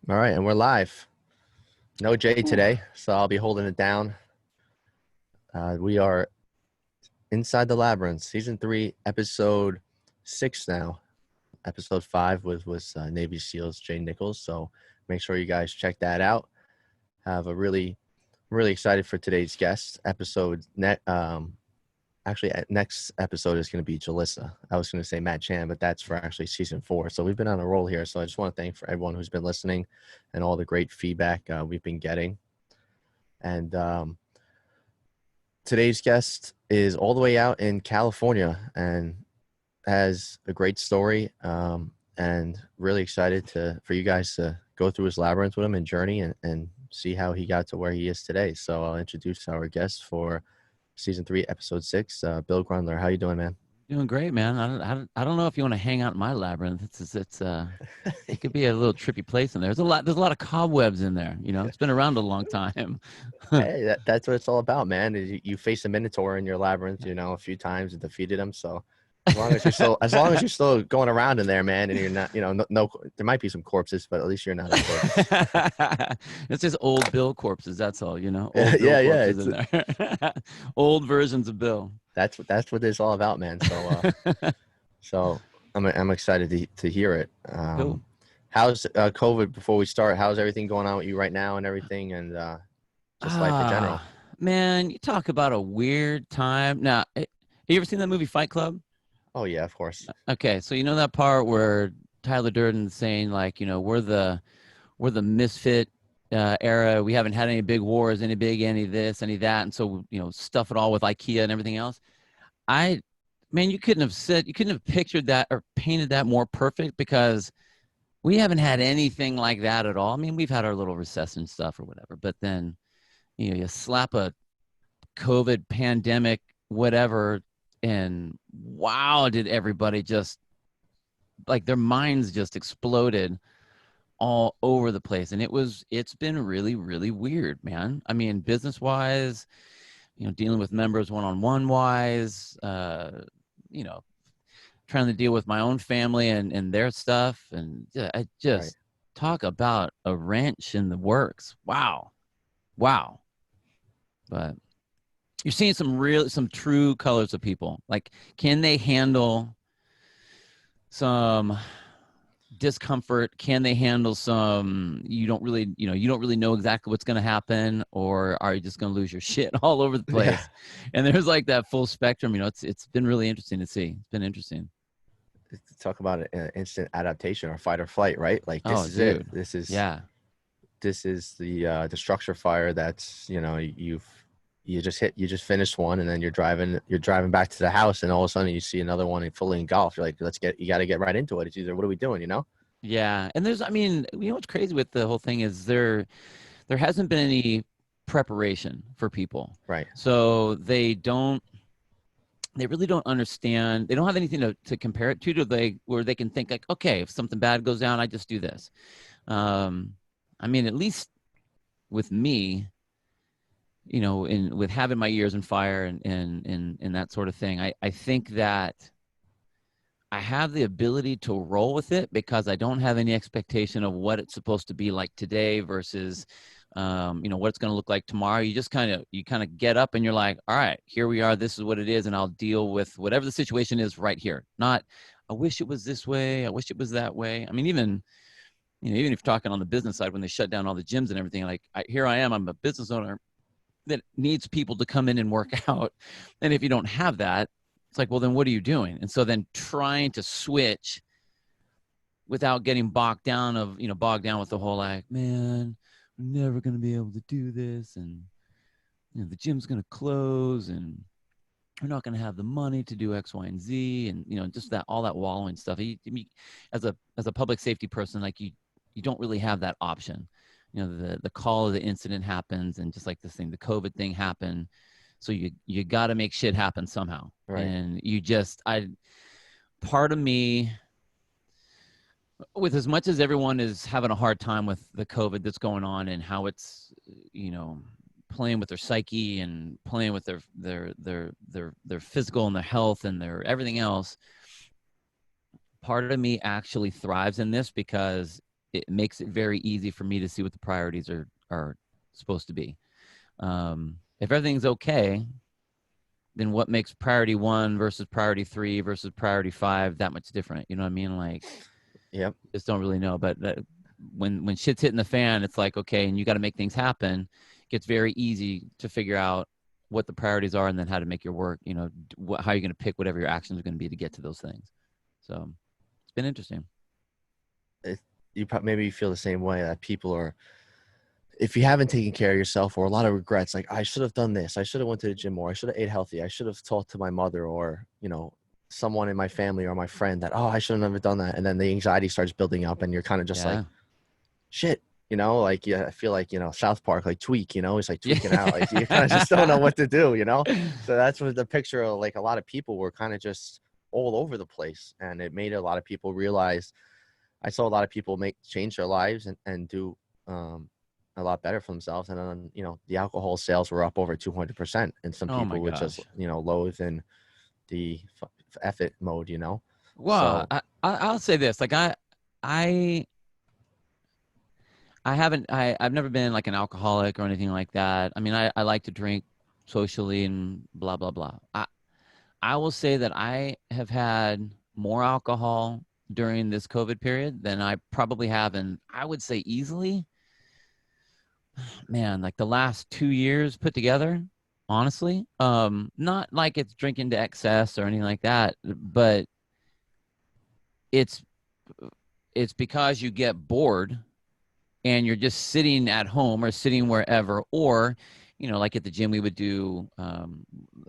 All right, and we're live. No Jay today, so I'll be holding it down. We are Inside the Labyrinth, Season 3, Episode 6 now. Episode 5 was Navy SEALs Jay Nichols, so make sure you guys check that out. Have a really excited for today's guest. Next episode is going to be Jalissa. I was going to say Matt Chan, but that's for actually Season 4. So we've been on a roll here, so I just want to thank for everyone who's been listening and all the great feedback we've been getting. And today's guest is all the way out in California and has a great story, and really excited for you guys to go through his labyrinth with him and journey and see how he got to where he is today. So I'll introduce our guest for Season 3, Episode 6, Bill Grundler. How you doing, man? Doing great, man. I don't know if you want to hang out in my labyrinth. It could be a little trippy place in there. There's a lot of cobwebs in there. You know, it's been around a long time. Hey, that's what it's all about, man. You face a minotaur in your labyrinth, a few times and defeated him. So as long as you're still going around in there, man, and you're not, no, there might be some corpses, but at least you're not a corpse. It's just old Bill corpses. That's all, Old Yeah, Bill yeah. corpses in there. Old versions of Bill. That's what it's all about, man. So I'm excited to hear it. Cool. How's COVID? Before we start, how's everything going on with you right now and everything, and just life in general? Man, you talk about a weird time. Now, have you ever seen that movie Fight Club? Oh yeah, of course. Okay, so you know that part where Tyler Durden's saying like, we're the misfit era. We haven't had any big wars, any this, any that, and so stuff it all with IKEA and everything else. You couldn't have pictured that or painted that more perfect, because we haven't had anything like that at all. I mean, we've had our little recession stuff or whatever, but then you slap a COVID pandemic, whatever, and wow, did everybody just like their minds just exploded all over the place. And it's been really, really weird, man. I mean, business wise, dealing with members one-on-one wise, trying to deal with my own family and their stuff. And I just talk about a wrench in the works. Wow. But you're seeing some true colors of people. Like, can they handle some discomfort? Can they handle some, you don't really know exactly what's going to happen, or are you just going to lose your shit all over the place? Yeah. And there's like that full spectrum. It's been really interesting to see. It's been interesting. Talk about an instant adaptation or fight or flight, right? Like this is dude. It. This is the structure fire that's you just finished one, and then you're driving back to the house, and all of a sudden you see another one fully engulfed. You're like, you got to get right into it. It's either, what are we doing? Yeah. And what's crazy with the whole thing is there hasn't been any preparation for people. Right. So they really don't understand. They don't have anything to compare it to where they can think like, okay, if something bad goes down, I just do this. At least with me, with having my ears in fire and that sort of thing, I think that I have the ability to roll with it because I don't have any expectation of what it's supposed to be like today versus, what it's going to look like tomorrow. You just kind of get up and you're like, all right, here we are. This is what it is. And I'll deal with whatever the situation is right here. Not, I wish it was this way. I wish it was that way. I mean, even if you're talking on the business side, when they shut down all the gyms and everything, like here I am, I'm a business owner that needs people to come in and work out. And if you don't have that, it's like, well, then what are you doing? And so then trying to switch without getting bogged down with the whole like, man, I'm never going to be able to do this. And, the gym's going to close and we're not going to have the money to do X, Y, and Z. And, just all that wallowing stuff. As a public safety person, like you don't really have that option. The call of the incident happens, and just like this thing, the COVID thing happened. So you got to make shit happen somehow. Right. And part of me, with as much as everyone is having a hard time with the COVID that's going on and how it's, playing with their psyche and playing with their physical and their health and their everything else, part of me actually thrives in this because it makes it very easy for me to see what the priorities are supposed to be. If everything's okay, then what makes priority 1 versus priority 3 versus priority 5 that much different? You know what I mean? Like, Yep. just don't really know. But when shit's hitting the fan, it's like, okay, and you got to make things happen. It gets very easy to figure out what the priorities are and then how to make your work, you know, how you're going to pick whatever your actions are going to be to get to those things. So it's been interesting. Maybe you feel the same way, that people are, if you haven't taken care of yourself, or a lot of regrets, like I should have done this, I should have went to the gym more, I should have ate healthy, I should have talked to my mother, or, you know, someone in my family or my friend, that, oh, I should have never done that. And then the anxiety starts building up and you're kind of just like, shit, you know, like, yeah, I feel like, you know, South Park, like Tweak, you know, it's like tweaking out, like you kind of just don't know what to do, you know? So that's what the picture of, like, a lot of people were kind of just all over the place. And it made a lot of people realize, I saw a lot of people change their lives and do a lot better for themselves. And then, you know, the alcohol sales were up over 200%. And some people were just, you know, loathe in the effort mode, you know? Well, so, I'll say this, like I've never been like an alcoholic or anything like that. I mean, I like to drink socially and blah, blah, blah. I will say that I have had more alcohol during this COVID period than I probably have in, I would say easily, man, like the last 2 years put together, honestly. Not like it's drinking to excess or anything like that, but it's because you get bored and you're just sitting at home or sitting wherever, or, you know, like at the gym, we would do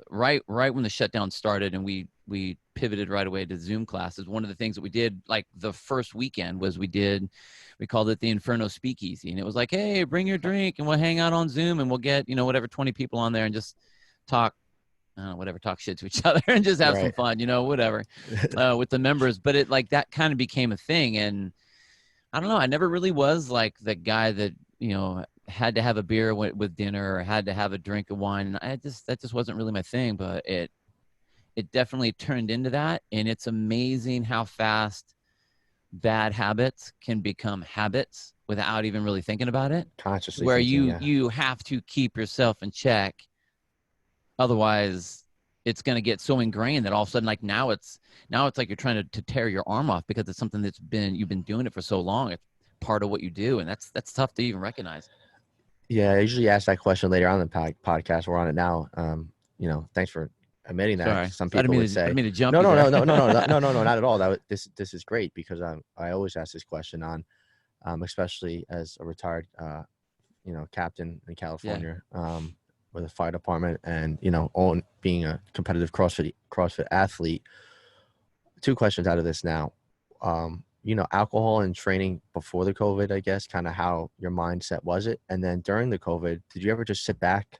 right when the shutdown started and we pivoted right away to Zoom classes. One of the things that we did, like the first weekend, was we called it the Inferno Speakeasy. And it was like, hey, bring your drink and we'll hang out on Zoom and we'll get, you know, whatever, 20 people on there and just talk shit to each other and just have some fun, you know, whatever, with the members. But it, like, that kind of became a thing. And I don't know, I never really was like the guy that, you know, had to have a beer with dinner or had to have a drink of wine. And that just wasn't really my thing, but it definitely turned into that. And it's amazing how fast bad habits can become habits without even really thinking about it. consciously Where thinking, you have to keep yourself in check. Otherwise, it's going to get so ingrained that all of a sudden, like now it's like you're trying to tear your arm off because it's something you've been doing it for so long. It's part of what you do. And that's tough to even recognize. Yeah. I usually ask that question later on in the podcast. We're on it now. You know, thanks for admitting that. Sorry. Some people would say, I didn't mean to jump no, you no, there. no, no, no, no, no, no, no, not at all. This is great, because I always ask this question on, especially as a retired, you know, captain in California, with a fire department, and, you know, being a competitive CrossFit athlete. 2 questions out of this now. You know, alcohol and training before the COVID, I guess, kind of how your mindset was it? And then during the COVID, did you ever just sit back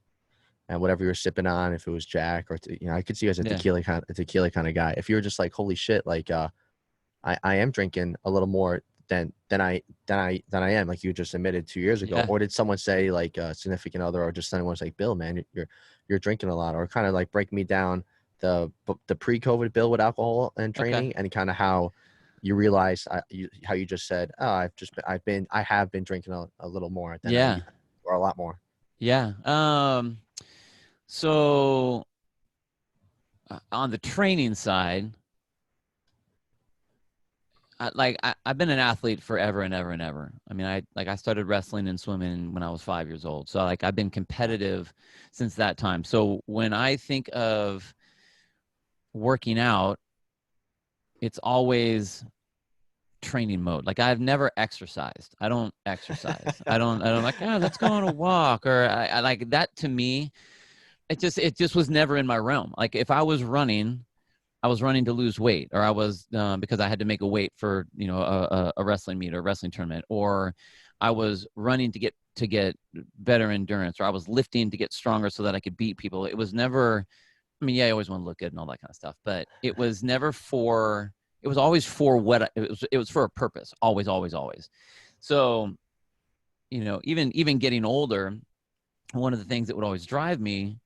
and whatever you were sipping on, if it was Jack or, you know, I could see you as a tequila kind of guy. If you were just like, holy shit, like, I am drinking a little more than I am, like you just admitted 2 years ago. Or did someone say, like a significant other, or just someone was like, Bill, man, you're drinking a lot, or kind of like break me down the pre-COVID Bill with alcohol and training, and kind of how you realize, how you just said, oh, I have been drinking a little more than or a lot more. So on the training side, I've been an athlete forever and ever and ever. I mean, I started wrestling and swimming when I was 5 years old. So like I've been competitive since that time. So when I think of working out, it's always training mode. Like I've never exercised. I don't exercise. I don't like, let's go on a walk, or I like that. To me, it just was never in my realm. Like if I was running to lose weight, or I was because I had to make a weight for, you know, a wrestling meet or a wrestling tournament, or I was running to get better endurance, or I was lifting to get stronger so that I could beat people. It was never, I mean, I always want to look good and all that kind of stuff, but it was never for, it was always for what it was for a purpose. Always, always, always. So, you know, even getting older, one of the things that would always drive me,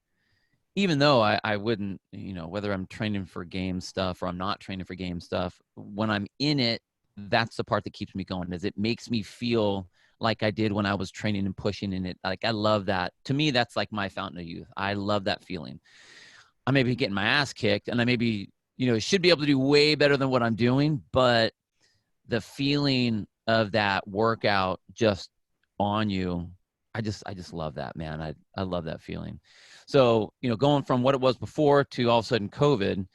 even though I wouldn't, you know, whether I'm training for game stuff or I'm not training for game stuff, when I'm in it, that's the part that keeps me going, is it makes me feel like I did when I was training and pushing in it. Like, I love that. To me, that's like my fountain of youth. I love that feeling. I may be getting my ass kicked, and I maybe, should be able to do way better than what I'm doing, but the feeling of that workout just on you, I just love that, man. I love that feeling. So, going from what it was before to all of a sudden COVID,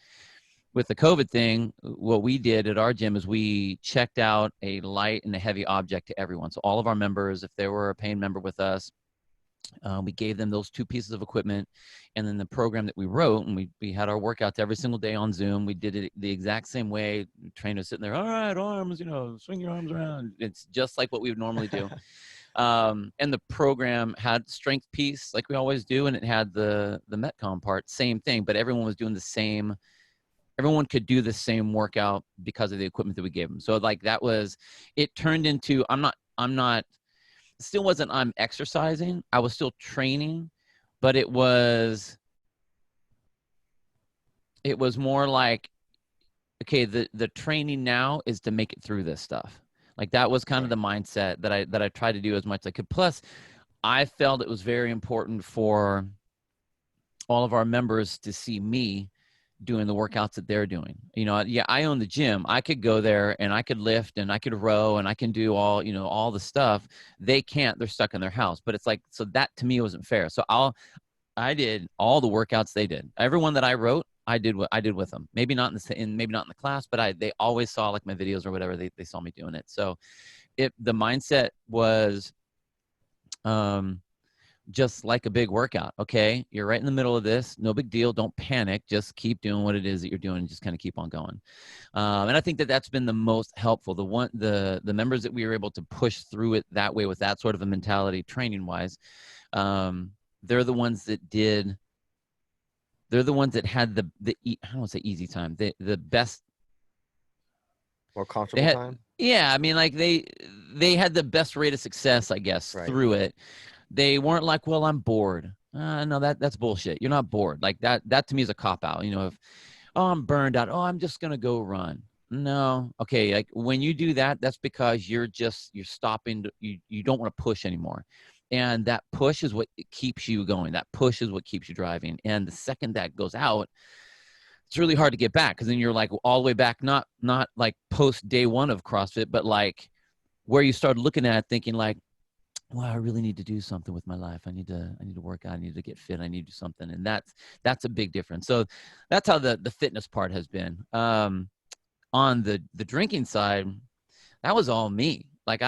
with the COVID thing, what we did at our gym is we checked out a light and a heavy object to everyone. So all of our members, if they were a paying member with us, we gave them those 2 pieces of equipment. And then the program that we wrote, and we had our workouts every single day on Zoom. We did it the exact same way. The trainer sitting there, all right, arms, swing your arms around. It's just like what we would normally do. And the program had strength piece like we always do, and it had the Metcon part, same thing, but everyone was doing the same. Everyone could do the same workout because of the equipment that we gave them. So like it turned into, I'm exercising. I was still training, but it was more like, okay, the training now is to make it through this stuff. Like, that was kind of the mindset that I tried to do as much as I could. Plus, I felt it was very important for all of our members to see me doing the workouts that they're doing. I own the gym. I could go there and I could lift and I could row and I can do all the stuff. They can't. They're stuck in their house. But it's like, so that to me wasn't fair. So I did all the workouts they did. Everyone that I wrote, I did with them. Maybe not maybe not in the class, but they always saw like my videos or whatever. They saw me doing it. So the mindset was, just like a big workout. Okay, you're right in the middle of this. No big deal. Don't panic. Just keep doing what it is that you're doing and just kind of keep on going. And I think that's been the most helpful. The members that we were able to push through it that way with that sort of a mentality, training wise, they're the ones that had the I don't want to say easy time. The best, more comfortable time. Yeah, I mean, like they had the best rate of success, I guess, through it. They weren't like, well, I'm bored. No, that's bullshit. You're not bored. Like that to me is a cop out. If, I'm burned out. Oh, I'm just going to go run. No. Okay. Like, when you do that, that's because you're stopping. You don't want to push anymore. And that push is what keeps you going. That push is what keeps you driving. And the second that goes out, it's really hard to get back, because then you're like all the way back, not like post day one of CrossFit, but like where you started looking at it thinking like, well, I really need to do something with my life. I need to work out. I need to get fit. I need to do something. And that's a big difference. So that's how the fitness part has been. On the drinking side, that was all me. Like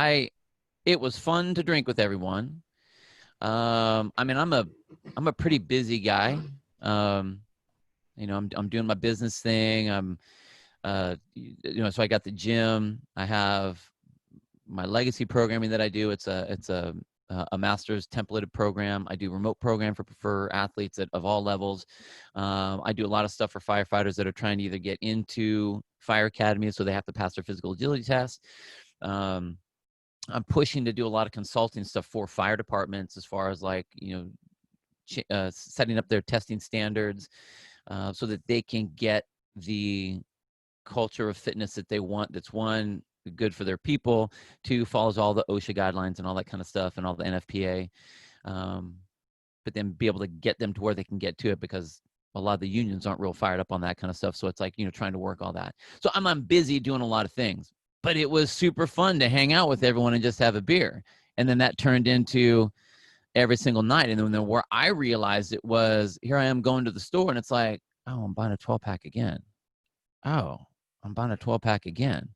it was fun to drink with everyone. I mean, I'm a pretty busy guy. I'm doing my business thing. So I got the gym. I have my legacy programming that I do. It's a master's templated program. I do remote program for athletes of all levels. I do a lot of stuff for firefighters that are trying to either get into fire academies, so they have to pass their physical agility test. I'm pushing to do a lot of consulting stuff for fire departments, as far as like, setting up their testing standards, so that they can get the culture of fitness that they want. That's one, good for their people. 2, follows all the OSHA guidelines and all that kind of stuff, and all the NFPA. But then be able to get them to where they can get to it, because a lot of the unions aren't real fired up on that kind of stuff. So it's like, trying to work all that. So I'm busy doing a lot of things, but it was super fun to hang out with everyone and just have a beer. And then that turned into every single night. And then where I realized it was, here I am going to the store, and it's like, oh, I'm buying a 12-pack again. Oh, I'm buying a 12-pack again.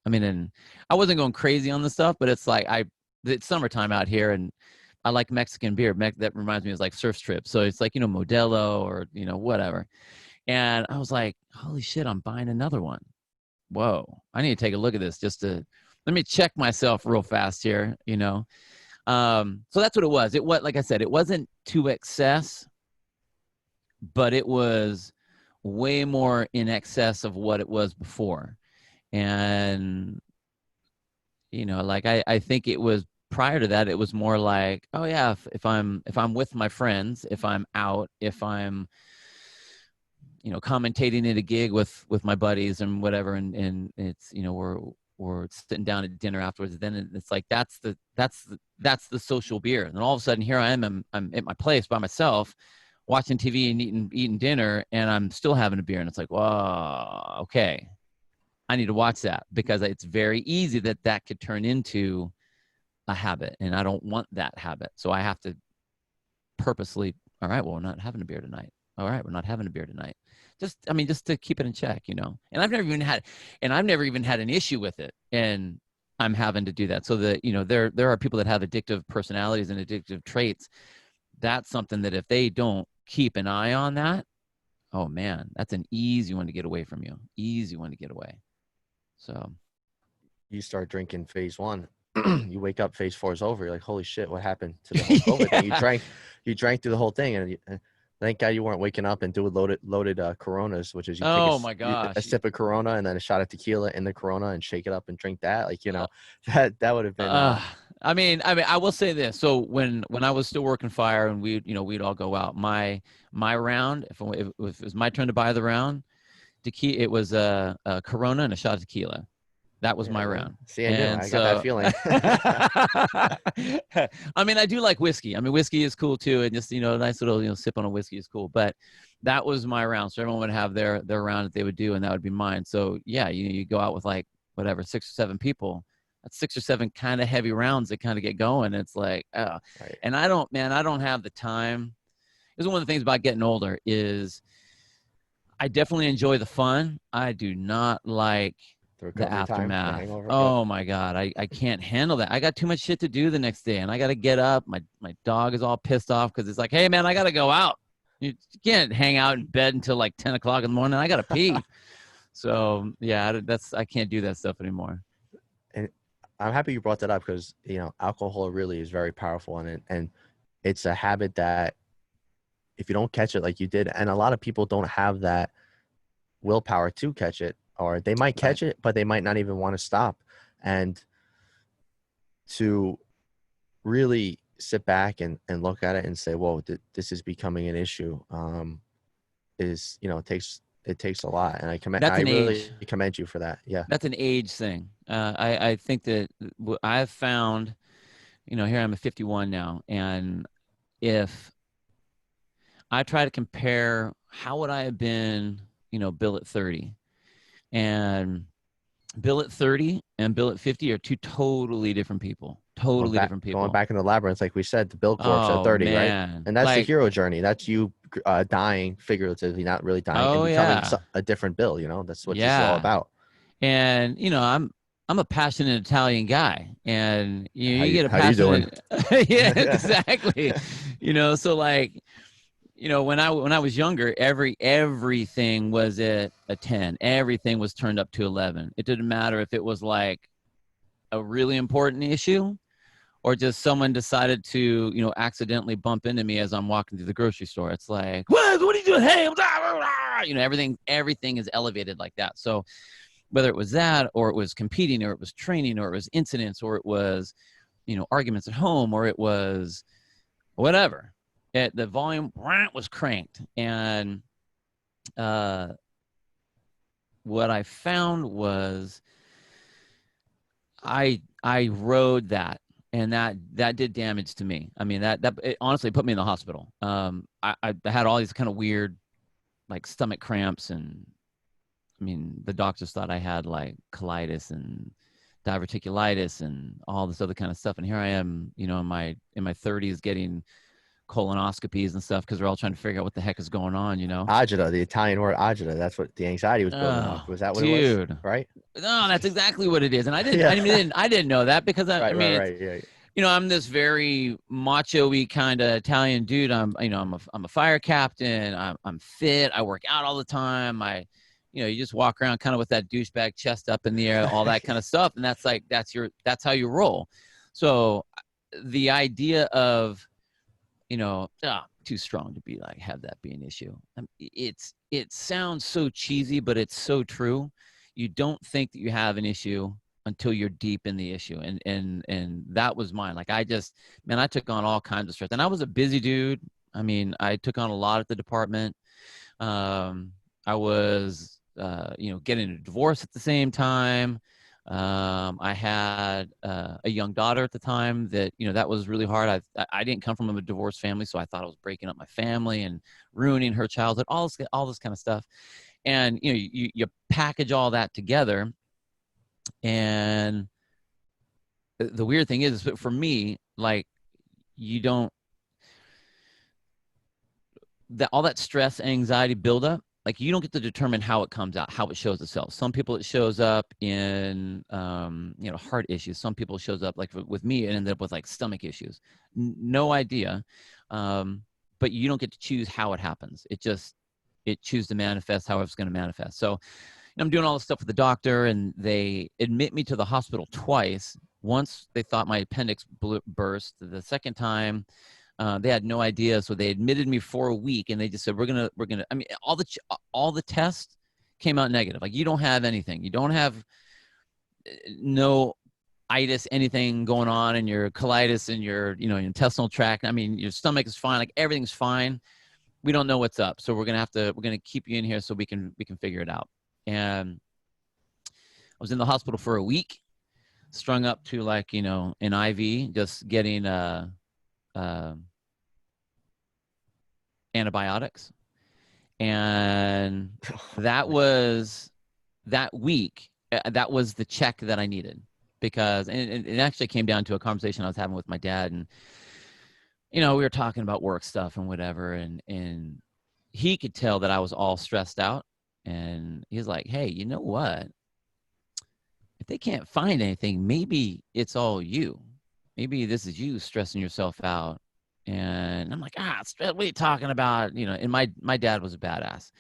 I mean, and I wasn't going crazy on the stuff, but it's like, it's summertime out here, and I like Mexican beer. That reminds me of like surf trips. So it's like, Modelo or, whatever. And I was like, holy shit, I'm buying another one. Whoa, I need to take a look at this let me check myself real fast here, So that's what it was. Like I said, it wasn't to excess, but it was way more in excess of what it was before. And, like I think it was prior to that, it was more like, oh yeah, if I'm with my friends, if I'm out, if I'm, commentating at a gig with my buddies and whatever, and it's, or sitting down at dinner afterwards. Then it's like, that's the social beer. And then all of a sudden here I am, I'm at my place by myself watching TV and eating dinner, and I'm still having a beer. And it's like, whoa, okay, I need to watch that, because it's very easy that could turn into a habit, and I don't want that habit. So I have to purposely, all right, well, we're not having a beer tonight. All right, we're not having a beer tonight. Just to keep it in check, And I've never even had an issue with it, and I'm having to do that. So that, there are people that have addictive personalities and addictive traits. That's something that if they don't keep an eye on that, oh man, that's an easy one to get away from you. Easy one to get away. So you start drinking phase 1, you wake up, phase 4 is over. You're like, holy shit, what happened to the whole COVID thing? You drank through the whole thing, and thank God you weren't waking up and doing loaded Coronas, which is you take a sip of Corona and then a shot of tequila in the Corona and shake it up and drink that. Like, that would have been. I mean, I will say this. So when I was still working fire and we'd all go out, my round, if it was my turn to buy the round, it was a Corona and a shot of tequila. That was my round. See, I got that feeling. I mean, I do like whiskey. I mean, whiskey is cool too. And just, a nice little, sip on a whiskey is cool. But that was my round. So everyone would have their round that they would do, and that would be mine. So yeah, you go out with like whatever, 6 or 7 people. That's 6 or 7 kind of heavy rounds that kind of get going. It's like, oh. Right. And I don't have the time. This is one of the things about getting older is I definitely enjoy the fun. I do not like the aftermath. Oh my God. I can't handle that. I got too much shit to do the next day, and I got to get up. My dog is all pissed off because it's like, hey man, I got to go out. You can't hang out in bed until like 10 o'clock in the morning. I got to pee. So yeah, I can't do that stuff anymore. And I'm happy you brought that up, because, alcohol really is very powerful in it. And it's a habit that if you don't catch it like you did, and a lot of people don't have that willpower to catch it, or they might catch it, but they might not even want to stop. And to really sit back and look at it and say, whoa, this is becoming an issue, it takes a lot. And I really commend you for that. Yeah. That's an age thing. I think that I've found, here I'm 51 now. And if I try to compare, how would I have been, Bill at 30? And Bill at 30 and Bill at 50 are 2 totally different people. Different people. Going back in the labyrinth, like we said, the Bill corpse at 30, man. Right? And that's the hero journey. That's you dying figuratively, not really dying, and becoming a different Bill. That's what this is all about. And I'm a passionate Italian guy, and you get a passionate. How you doing? Yeah, exactly. So like, when I was younger, everything was at a 10. Everything was turned up to 11. It didn't matter if it was like a really important issue, or just someone decided to, accidentally bump into me as I'm walking through the grocery store. It's like, what are you doing? Hey, everything is elevated like that. So whether it was that, or it was competing, or it was training, or it was incidents, or it was, arguments at home, or it was whatever, the volume was cranked. And what I found was I rode that, and that did damage to me. I mean, that it honestly put me in the hospital. I had all these kind of weird, like, stomach cramps, and I mean, the doctors thought I had like colitis and diverticulitis and all this other kind of stuff. And here I am, in my 30s getting colonoscopies and stuff, because we're all trying to figure out what the heck is going on, Agita, the Italian word agita. That's what the anxiety was building up. Was that what it was? Right? No, that's exactly what it is. And I didn't know that, because I'm this very macho-y kind of Italian dude. I'm a fire captain. I'm fit. I work out all the time. You just walk around kind of with that douchebag chest up in the air, all that kind of stuff. And that's how you roll. So the idea of, too strong to be like, have that be an issue. It sounds so cheesy, but it's so true. You don't think that you have an issue until you're deep in the issue. And that was mine. Like, I took on all kinds of stress, and I was a busy dude. I mean, I took on a lot at the department. I was, getting a divorce at the same time. I had a young daughter at the time that, that was really hard. I didn't come from a divorced family, so I thought I was breaking up my family and ruining her childhood, all this kind of stuff. And, you package all that together. And the weird thing is, for me, like, you don't, all that stress, anxiety buildup, like, you don't get to determine how it comes out, how it shows itself. Some people, it shows up in, heart issues. Some people, it shows up, like with me, it ended up with like stomach issues. No idea. But you don't get to choose how it happens. It chooses to manifest how it's going to manifest. So I'm doing all this stuff with the doctor, and they admit me to the hospital twice. Once they thought my appendix burst. The second time, they had no idea, so they admitted me for a week, and they just said, we're gonna. I mean, all the tests came out negative. Like, you don't have anything. You don't have no itis, anything going on in your colitis and your intestinal tract. I mean, your stomach is fine. Like, everything's fine. We don't know what's up, so we're gonna keep you in here so we can figure it out. And I was in the hospital for a week, strung up to, like, an IV, just getting antibiotics. And that was that week. That was the check that I needed, because it actually came down to a conversation I was having with my dad. And, we were talking about work stuff and whatever. And he could tell that I was all stressed out. And he's like, hey, you know what? If they can't find anything, maybe it's all you. Maybe this is you stressing yourself out. And I'm like, what are you talking about? And my dad was a badass.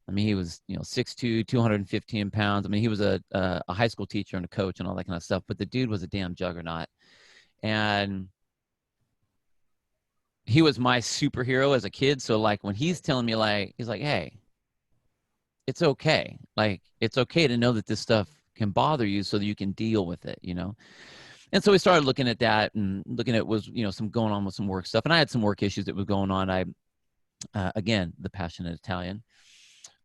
I mean, he was, 6'2", 215 pounds. I mean, he was a high school teacher and a coach and all that kind of stuff. But the dude was a damn juggernaut. And he was my superhero as a kid. So, like, when he's telling me, like, he's like, hey, it's okay. Like, it's okay to know that this stuff can bother you so that you can deal with it, And so we started looking at that, and looking at some going on with some work stuff. And I had some work issues that were going on. Again, the passionate Italian.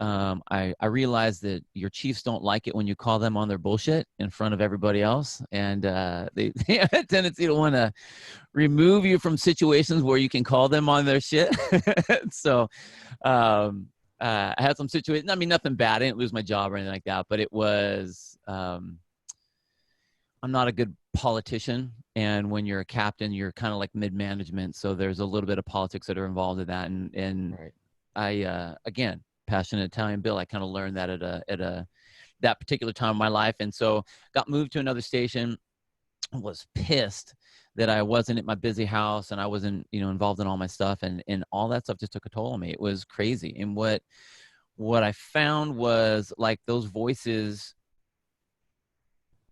I realized that your chiefs don't like it when you call them on their bullshit in front of everybody else. And they have a tendency to want to remove you from situations where you can call them on their shit. So I had some situations. I mean, nothing bad. I didn't lose my job or anything like that. But it was, I'm not a good politician. And when you're a captain, you're kind of like mid-management. So there's a little bit of politics that are involved in that. And right. I, again, passionate Italian Bill, I kind of learned that at that particular time of my life. And so got moved to another station, was pissed that I wasn't at my busy house and I wasn't, involved in all my stuff, and all that stuff just took a toll on me. It was crazy. And what I found was, like, those voices,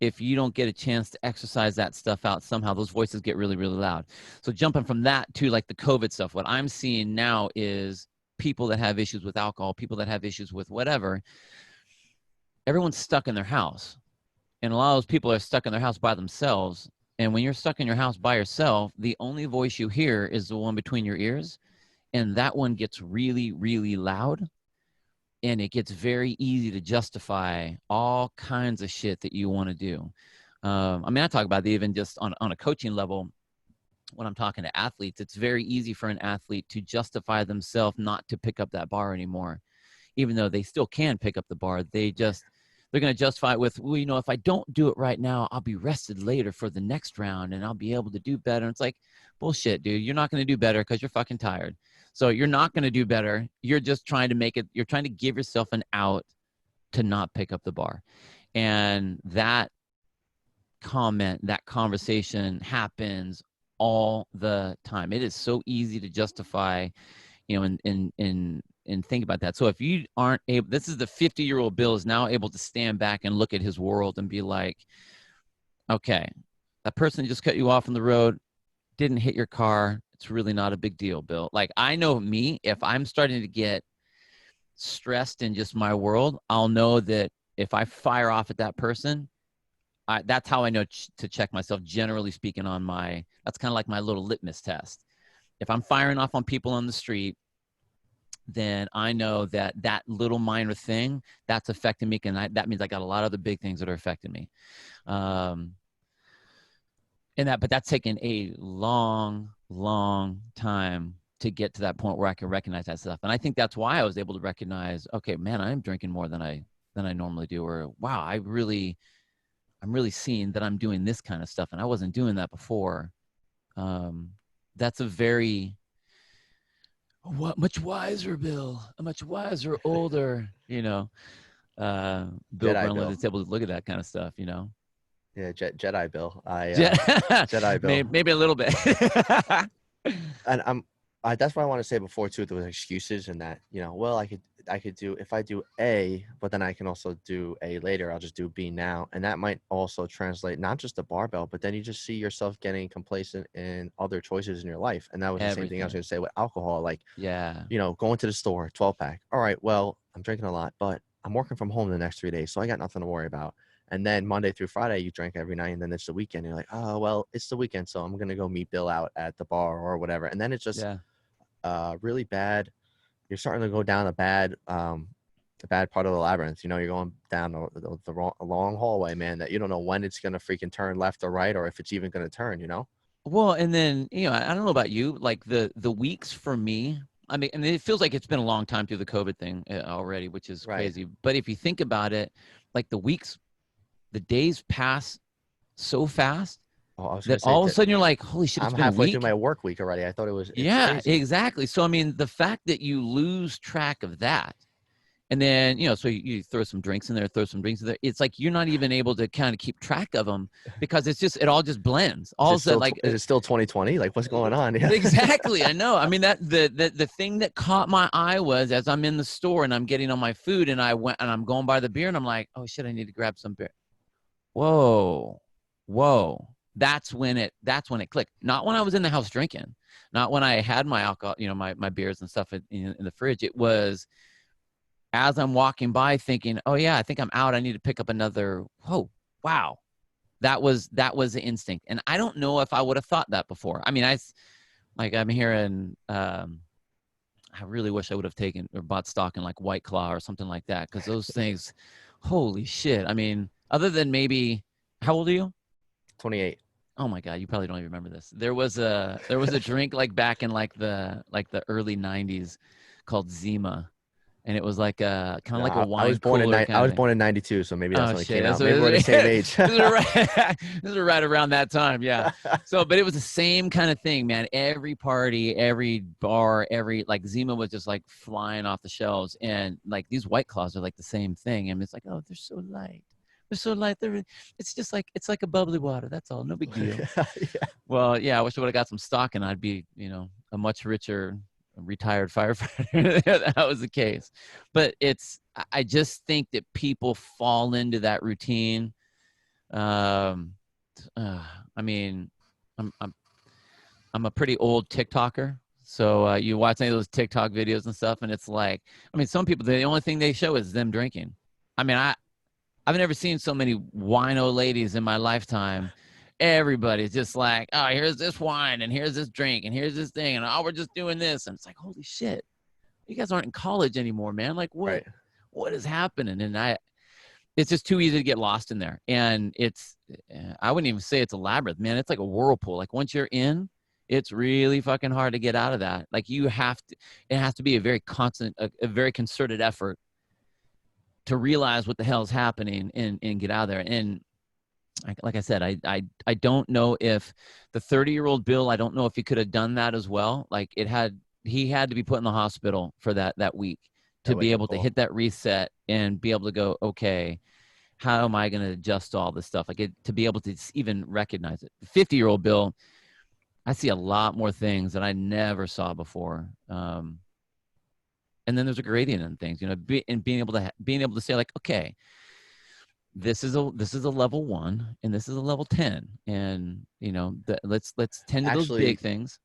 if you don't get a chance to exercise that stuff out, somehow those voices get really, really loud. So jumping from that to, like, the COVID stuff, what I'm seeing now is people that have issues with alcohol, people that have issues with whatever, everyone's stuck in their house. And a lot of those people are stuck in their house by themselves. And when you're stuck in your house by yourself, the only voice you hear is the one between your ears. And that one gets really, really loud. And it gets very easy to justify all kinds of shit that you want to do. I mean, I talk about it even just on a coaching level. When I'm talking to athletes, it's very easy for an athlete to justify themselves not to pick up that bar anymore, even though they still can pick up the bar. They're going to justify it with, well, if I don't do it right now, I'll be rested later for the next round and I'll be able to do better. And it's like, bullshit, dude. You're not going to do better because you're fucking tired. So you're not going to do better. You're just trying to you're trying to give yourself an out to not pick up the bar. And that conversation happens all the time. It is so easy to justify, and think about that. So if you aren't able, this is the 50-year-old Bill is now able to stand back and look at his world and be like, okay, that person just cut you off on the road, didn't hit your car. It's really not a big deal, Bill. Like, I know me, if I'm starting to get stressed in just my world, I'll know that if I fire off at that person, that's how I know to check myself, generally speaking, that's kind of like my little litmus test. If I'm firing off on people on the street, then I know that that little minor thing that's affecting me. That means I got a lot of other big things that are affecting me. But that's taken a long, long time to get to that point where I can recognize that stuff. And I think that's why I was able to recognize, okay, man, I'm drinking more than I normally do. Or wow, I'm really seeing that I'm doing this kind of stuff. And I wasn't doing that before. That's a very, much wiser Bill, a much wiser, older, Bill Grundler that's able to look at that kind of stuff, Yeah, Jedi Bill. Jedi Bill. Maybe a little bit. And that's what I want to say before too. There was excuses and that, well, I could do, if I do A, but then I can also do A later. I'll just do B now, and that might also translate not just the barbell, but then you just see yourself getting complacent in other choices in your life. And that was the same thing I was going to say with alcohol. Like, going to the store, 12-pack. All right, well, I'm drinking a lot, but I'm working from home the next 3 days, so I got nothing to worry about. And then Monday through Friday, you drink every night, and then it's the weekend. You're like, oh, well, it's the weekend, so I'm going to go meet Bill out at the bar or whatever. And then it's just really bad. You're starting to go down a bad part of the labyrinth. You're going down the long hallway, man, that you don't know when it's going to freaking turn left or right, or if it's even going to turn, Well, and then, I don't know about you, like the weeks for me, I mean, and it feels like it's been a long time through the COVID thing already, which is crazy. But if you think about it, like the days pass so fast that all of a sudden you're like, holy shit, it's been a week. I'm halfway through my work week already. I thought it was crazy. Exactly. So, I mean, the fact that you lose track of that, and then, so you throw some drinks in there, it's like you're not even able to kind of keep track of them because it all just blends. All of a sudden, is it still 2020? Like, what's going on? Yeah. Exactly. I know. I mean, that the thing that caught my eye was as I'm in the store and I'm getting on my food and I'm going by the beer and I'm like, oh shit, I need to grab some beer. Whoa. That's when it clicked. Not when I was in the house drinking, not when I had my alcohol, my beers and stuff in the fridge. It was as I'm walking by thinking, oh yeah, I think I'm out. I need to pick up another. Oh, wow. That was the instinct. And I don't know if I would have thought that before. I mean, I'm hearing, I really wish I would have taken or bought stock in like White Claw or something like that. Cause those things, holy shit. I mean, other than maybe, how old are you? 28. Oh my God, you probably don't even remember this. There was a drink like back in like the early 90s called Zima. And it was like a kind of like a wine. I was born in 92, so maybe that's when it came out. Maybe we're the same age. This is right around that time, yeah. So, but it was the same kind of thing, man. Every party, every bar, like Zima was just like flying off the shelves, and like these White Claws are like the same thing. And it's like, oh, they're so light. They're so light. It's just like it's like a bubbly water. That's all. No big deal. Yeah. Well, yeah. I wish I would have got some stock, and I'd be, a much richer retired firefighter. That was the case. But I just think that people fall into that routine. I mean, I'm a pretty old TikToker. So you watch any of those TikTok videos and stuff, and it's like, I mean, some people, the only thing they show is them drinking. I mean, I've never seen so many wino ladies in my lifetime. Everybody's just like, oh, here's this wine and here's this drink and here's this thing. And oh, we're just doing this. And it's like, holy shit, you guys aren't in college anymore, man. Like what is happening? And it's just too easy to get lost in there. And I wouldn't even say it's a labyrinth, man. It's like a whirlpool. Like once you're in, it's really fucking hard to get out of that. Like it has to be a very constant, a very concerted effort to realize what the hell is happening and get out of there. And like I said, I don't know if the 30-year-old Bill, I don't know if he could have done that as well. Like he had to be put in the hospital for that week to be able to hit that reset and be able to go, okay, how am I going to adjust all this stuff? Like to be able to even recognize it. 50-year-old Bill, I see a lot more things that I never saw before. And then there's a gradient in things, and being able to say like, okay, this is a level 1 and this is a level 10, and let's tend to those big things.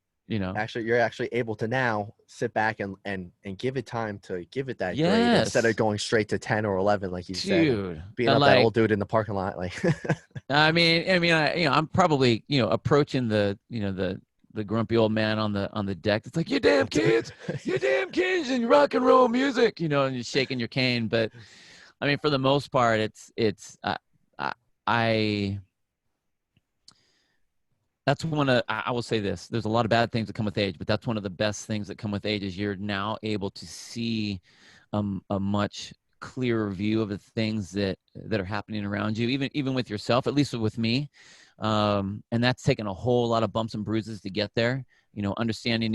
Actually, you're actually able to now sit back and give it time to give it that grade instead of going straight to 10 or 11, like you said. Being up that old dude in the parking lot, like. I'm probably approaching the the grumpy old man on the deck. It's like, you damn kids, and your rock and roll music, and you're shaking your cane. But I mean, for the most part, that's I will say this. There's a lot of bad things that come with age, but that's one of the best things that come with age is you're now able to see a much clearer view of the things that are happening around you, even with yourself, at least with me. And that's taken a whole lot of bumps and bruises to get there, understanding,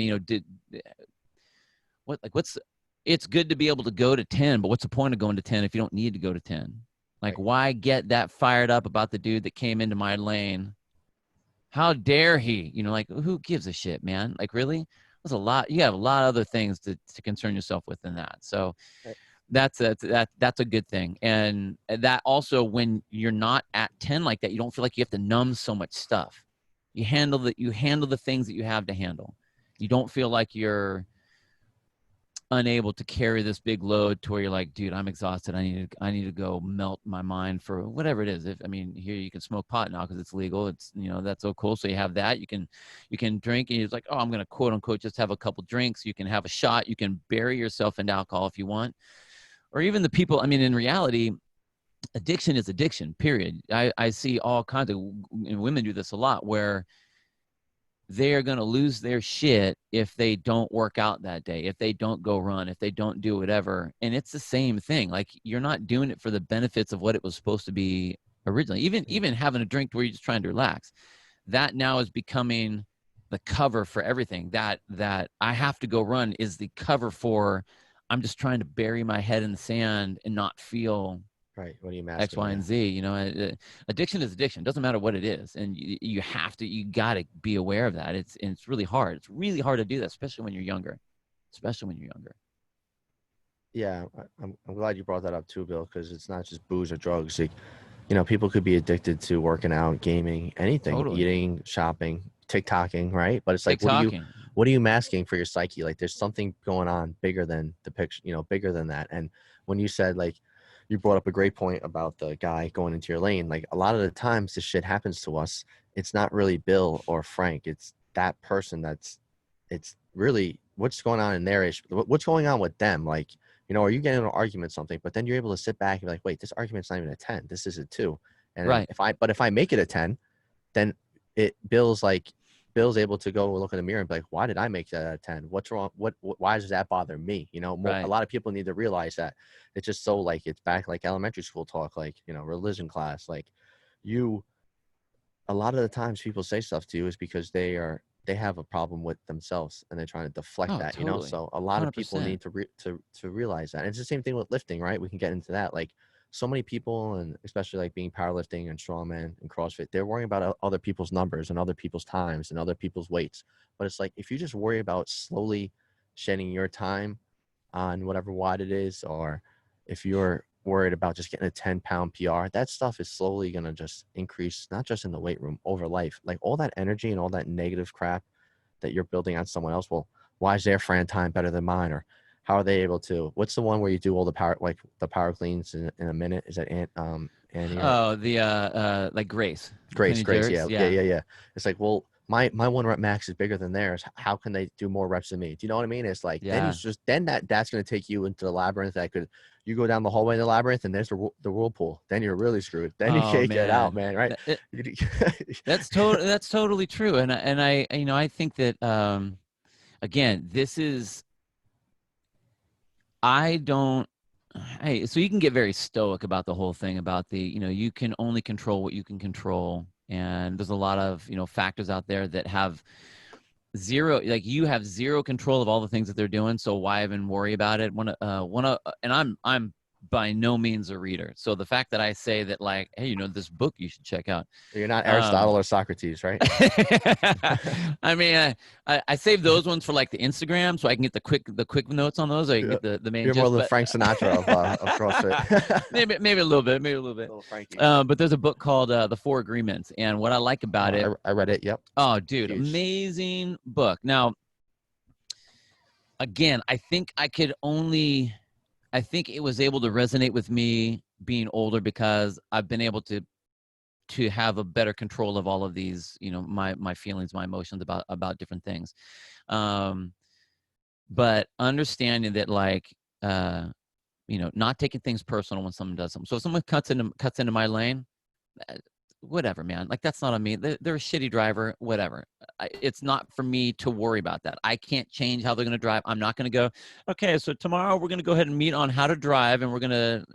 it's good to be able to go to 10, but what's the point of going to 10 if you don't need to go to 10? Like, right. Why get that fired up about the dude that came into my lane? How dare he? Who gives a shit, man? Like, really? There's a lot. You have a lot of other things to concern yourself with than that. So Right. that's a good thing. And that also, when you're not at 10 like that, you don't feel like you have to numb so much stuff. You handle the things that you have to handle. You don't feel like you're unable to carry this big load to where you're like, dude, I'm exhausted. I need to go melt my mind for whatever it is. Here you can smoke pot now because it's legal. It's, that's so cool. So you have that, you can drink, and you're like, oh, I'm going to quote unquote just have a couple drinks. You can have a shot. You can bury yourself into alcohol if you want, or even the people. I mean, in reality, addiction is addiction, period. I see all kinds of, and women do this a lot, where they are going to lose their shit if they don't work out that day, if they don't go run, if they don't do whatever. And it's the same thing. Like, you're not doing it for the benefits of what it was supposed to be originally. Even having a drink where you're just trying to relax, that now is becoming the cover for everything. That I have to go run is the cover for, I'm just trying to bury my head in the sand and not feel Right. What are you masking? X, Y, and Z. Addiction is addiction. Doesn't matter what it is, and you got to be aware of that. It's really hard. It's really hard to do that, especially when you're younger. Yeah, I'm glad you brought that up too, Bill, because it's not just booze or drugs. Like, people could be addicted to working out, gaming, anything, Totally. eating, shopping, TikToking, right? But it's like, what are you masking for your psyche? Like, there's something going on bigger than the picture, bigger than that. And when you said, like, you brought up a great point about the guy going into your lane. Like, a lot of the times this shit happens to us. It's not really Bill or Frank. It's that person it's really what's going on in their issue. What's going on with them? Like, are you getting in an argument something, but then you're able to sit back and be like, wait, this argument's not even a 10. This is a 2. And right. If I make it a 10, then Bill's able to go look in the mirror and be like, why did I make that a 10? What's wrong? Why does that bother me? Right. A lot of people need to realize that it's just so, like, it's back like elementary school talk, like, religion class. Like, a lot of the times people say stuff to you is because they have a problem with themselves and they're trying to deflect that, totally. So a lot 100%. of people need to realize that. And it's the same thing with lifting, right? We can get into that. Like, so many people, and especially like being powerlifting and strongman and CrossFit, they're worrying about other people's numbers and other people's times and other people's weights. But it's like, if you just worry about slowly shedding your time on whatever watt it is, or if you're worried about just getting a 10-pound PR, that stuff is slowly going to just increase, not just in the weight room, over life. Like, all that energy and all that negative crap that you're building on someone else. Well, why is their Fran time better than mine? Or how are they able to? What's the one where you do all the power, like the power cleans in a minute? Is that Annie? Oh, the like Grace. Grace. Jerks? Yeah. It's like, well, my 1 rep max is bigger than theirs. How can they do more reps than me? Do you know what I mean? It's like, then that's going to take you into the labyrinth. You go down the hallway in the labyrinth and there's the whirlpool. Then you're really screwed. Then you can't get out, man. Right? That's totally true. And I think that again, so you can get very stoic about the whole thing about you can only control what you can control. And there's a lot of, factors out there that have you have zero control of all the things that they're doing. So why even worry about it? And I'm by no means a reader. So the fact that I say that, like, hey, this book you should check out. You're not Aristotle or Socrates, right? I mean, I save those ones for like the Instagram, so I can get the quick notes on those. I can get the main. You're more the Frank Sinatra of CrossFit. maybe a little bit. But there's a book called The 4 Agreements, and what I like about it, I read it. Yep. Oh, dude, huge. Amazing book. Now, again, I think it was able to resonate with me being older because I've been able to to have a better control of all of these, my feelings, my emotions about different things. But understanding that, like, not taking things personal when someone does something. So if someone cuts into my lane, whatever, man. Like, that's not on me. They're a shitty driver, whatever. It's not for me to worry about that. I can't change how they're going to drive. I'm not going to go, okay, so tomorrow we're going to go ahead and meet on how to drive, and we're going to,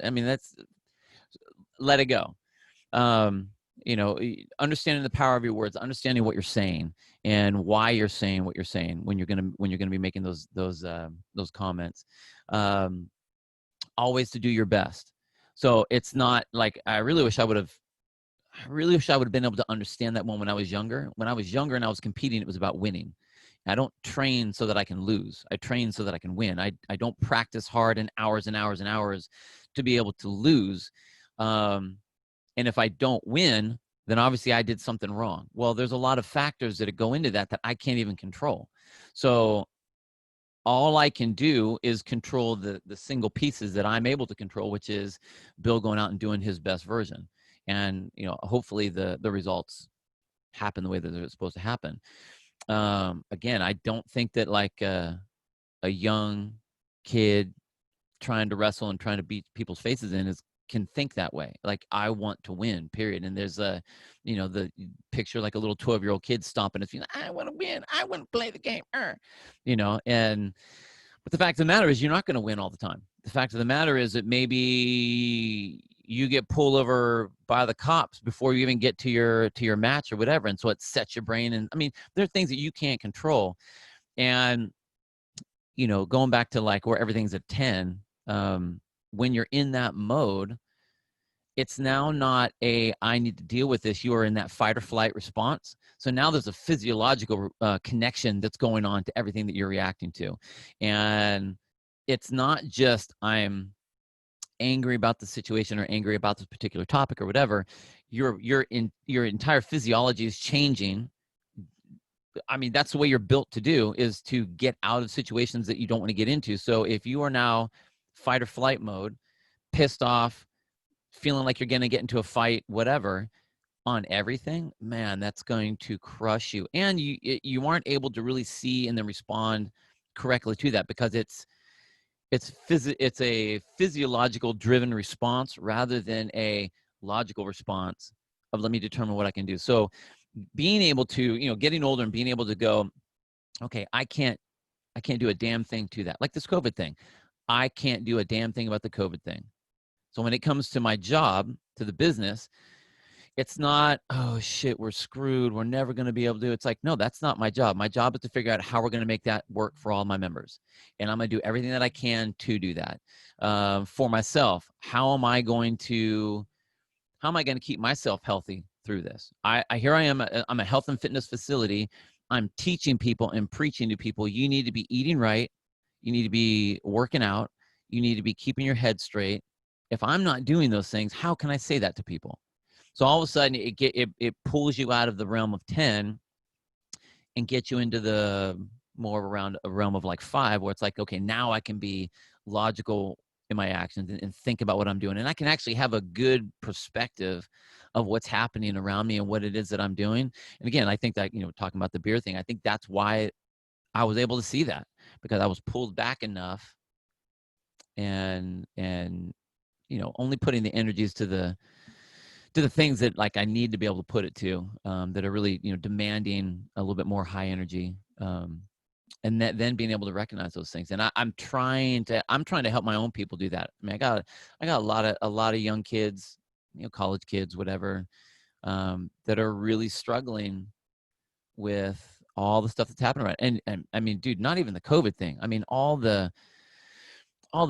let it go. Understanding the power of your words, understanding what you're saying and why you're saying what you're saying when you're going to be making those comments. Always to do your best. So it's not like, I really wish I would have been able to understand that one when I was younger. When I was younger and I was competing, it was about winning. I don't train so that I can lose. I train so that I can win. I don't practice hard and hours and hours and hours to be able to lose. And if I don't win, then obviously I did something wrong. Well, there's a lot of factors that go into that I can't even control. So all I can do is control the single pieces that I'm able to control, which is Bill going out and doing his best version. And, hopefully the results happen the way that they're supposed to happen. Again, I don't think that, like, a young kid trying to wrestle and trying to beat people's faces in can think that way. Like, I want to win, period. And there's the picture, like a little 12-year-old kid stomping his feet. I want to win. I want to play the game. But the fact of the matter is, you're not going to win all the time. The fact of the matter is that maybe you get pulled over by the cops before you even get to your match or whatever. And so it sets your brain. And there are things that you can't control. And, going back to, like, where everything's at 10, when you're in that mode, it's now not I need to deal with this. You are in that fight or flight response. So now there's a physiological connection that's going on to everything that you're reacting to. And it's not just I'm angry about the situation or angry about this particular topic or whatever. Your entire physiology is changing. That's the way you're built to do, is to get out of situations that you don't want to get into. So if you are now fight or flight mode, pissed off, feeling like you're going to get into a fight, whatever, on everything, man, that's going to crush you. And you aren't able to really see and then respond correctly to that, because it's a physiological driven response rather than a logical response of, let me determine what I can do. So being able to, getting older and being able to go, okay, I can't do a damn thing to that. Like this COVID thing. I can't do a damn thing about the COVID thing. So when it comes to my job, to the business, it's not, oh shit, we're screwed, we're never going to be able to do it. It's like, no, that's not my job. My job is to figure out how we're going to make that work for all my members. And I'm going to do everything that I can to do that. For myself, how am I going to keep myself healthy through this? Here I am, I'm a health and fitness facility. I'm teaching people and preaching to people, you need to be eating right. You need to be working out. You need to be keeping your head straight. If I'm not doing those things, how can I say that to people? So all of a sudden it pulls you out of the realm of 10 and gets you into the more around a realm of like 5, where it's like, okay, now I can be logical in my actions and think about what I'm doing. And I can actually have a good perspective of what's happening around me and what it is that I'm doing. And again, I think that, talking about the beer thing, I think that's why I was able to see that, because I was pulled back enough and only putting the energies to the things that, like, I need to be able to put it to, that are really, demanding a little bit more high energy, and then being able to recognize those things. And I'm trying to help my own people do that. I got a lot of young kids, college kids, whatever, that are really struggling with all the stuff that's happening right. And dude, not even the COVID thing. All the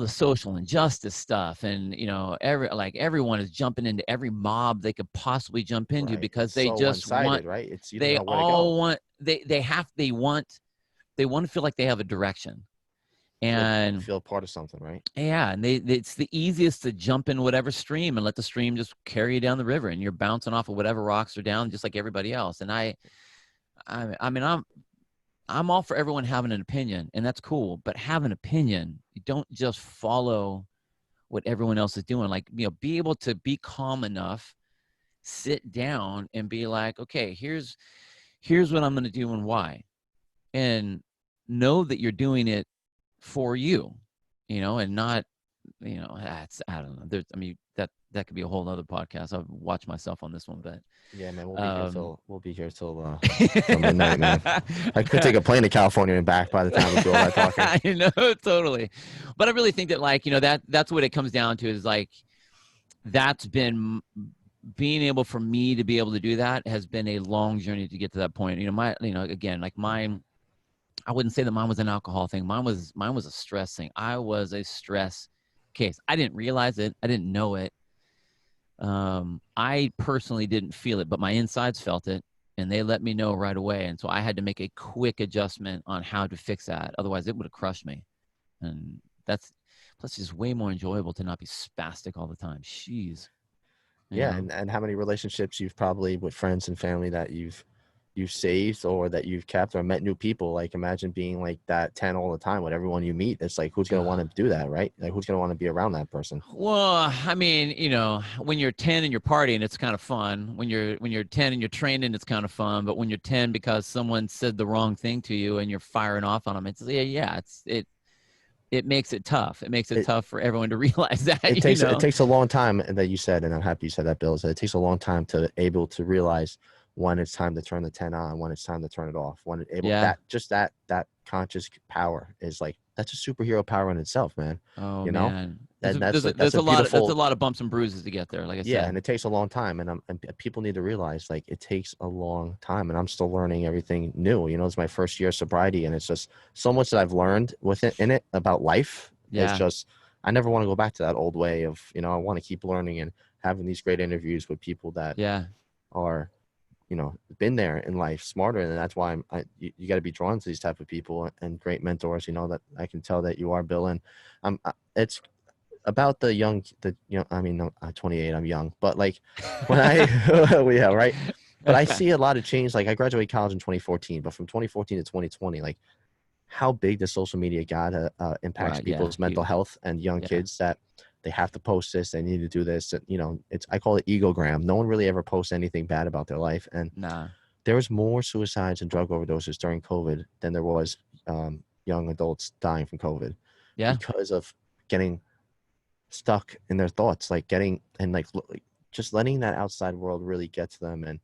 social injustice stuff, and everyone is jumping into every mob they could possibly jump into, right, because they so just want, right? It's they all want they want to feel like they have a direction and feel part of something, right? Yeah, and it's the easiest to jump in whatever stream and let the stream just carry you down the river, and you're bouncing off of whatever rocks are down, just like everybody else. And I'm all for everyone having an opinion, and that's cool. But have an opinion. You don't just follow what everyone else is doing. Like, be able to be calm enough sit down and be like, okay, here's what I'm going to do and why, and know that you're doing it for you, and not, that's, I don't know. That could be a whole other podcast. I'll watch myself on this one, but Yeah, man, we'll be here till midnight, man. I could take a plane to California and back by the time we do all that talking. Totally. But I really think that that's what it comes down to, is like, that's been being able for me to be able to do that has been a long journey to get to that point. Again, like mine, I wouldn't say that mine was an alcohol thing. Mine was a stress thing. I was a stress case. I didn't realize it. I didn't know it. I personally didn't feel it, but my insides felt it, and they let me know right away. And so I had to make a quick adjustment on how to fix that. Otherwise, it would have crushed me. And plus it's just way more enjoyable to not be spastic all the time. Jeez. Yeah, and how many relationships you've probably with friends and family that you've saved or that you've kept or met new people. Like, imagine being like that 10 all the time with everyone you meet. It's like, who's going to want to do that, right? Like, who's going to want to be around that person? Well, I mean, when you're 10 and you're partying, it's kind of fun. When you're 10 and you're training, it's kind of fun. But when you're 10 because someone said the wrong thing to you and you're firing off on them, it makes it tough. It makes it tough for everyone to realize that. It takes a long time, that you said, and I'm happy you said that, Bill. It takes a long time to able to realize when it's time to turn the 10 on, when it's time to turn it off, that conscious power is like, that's a superhero power in itself, man. Oh, man. There's a lot of bumps and bruises to get there. Like I said. Yeah. And it takes a long time. And people need to realize, like, it takes a long time, and I'm still learning everything new. It's my first year of sobriety, and it's just so much that I've learned in it about life. Yeah. It's just, I never want to go back to that old way of, I want to keep learning and having these great interviews with people that are, been there in life, smarter. And that's why you got to be drawn to these type of people and great mentors, that I can tell that you are, Bill. And it's about the young, I mean, I'm 28, I'm young, but like when yeah, right. But I see a lot of change. Like, I graduated college in 2014, but from 2014 to 2020, like, how big the social media impacts people's mental health and young kids, that they have to post this, they need to do this. And, I call it egogram. No one really ever posts anything bad about their life. And there was more suicides and drug overdoses during COVID than there was young adults dying from COVID. Yeah. Because of getting stuck in their thoughts, like just letting that outside world really get to them. And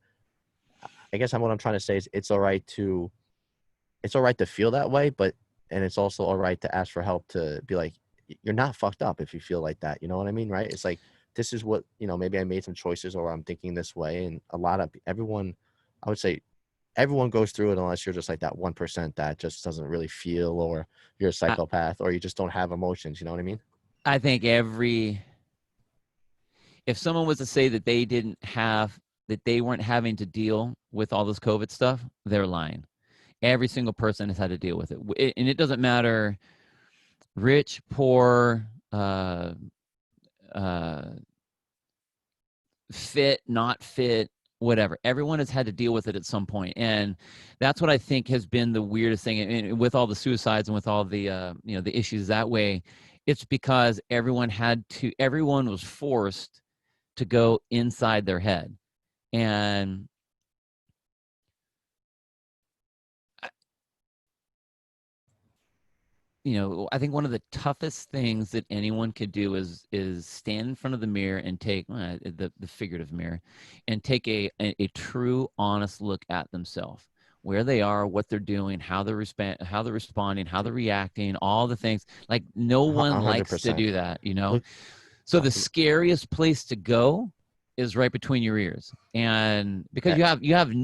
I guess what I'm trying to say is, it's all right to feel that way, and it's also all right to ask for help, to be like, you're not fucked up if you feel like that. You know what I mean? Right. It's like, this is what, maybe I made some choices, or I'm thinking this way. And everyone, I would say everyone goes through it, unless you're just like that 1% that just doesn't really feel, or you're a psychopath, or you just don't have emotions. You know what I mean? I think if someone was to say that they weren't having to deal with all this COVID stuff, they're lying. Every single person has had to deal with it. And it doesn't matter rich, poor, fit, not fit, whatever. Everyone has had to deal with it at some point. And that's what I think has been the weirdest thing. And with all the suicides and with all the, the issues that way, it's because everyone was forced to go inside their head. And I think one of the toughest things that anyone could do is stand in front of the mirror and take the figurative mirror, and take a true, honest look at themselves, where they are, what they're doing, how they're responding, how they're reacting, all the things. Like, no one 100%. Likes to do that, So the scariest place to go is right between your ears, and because you got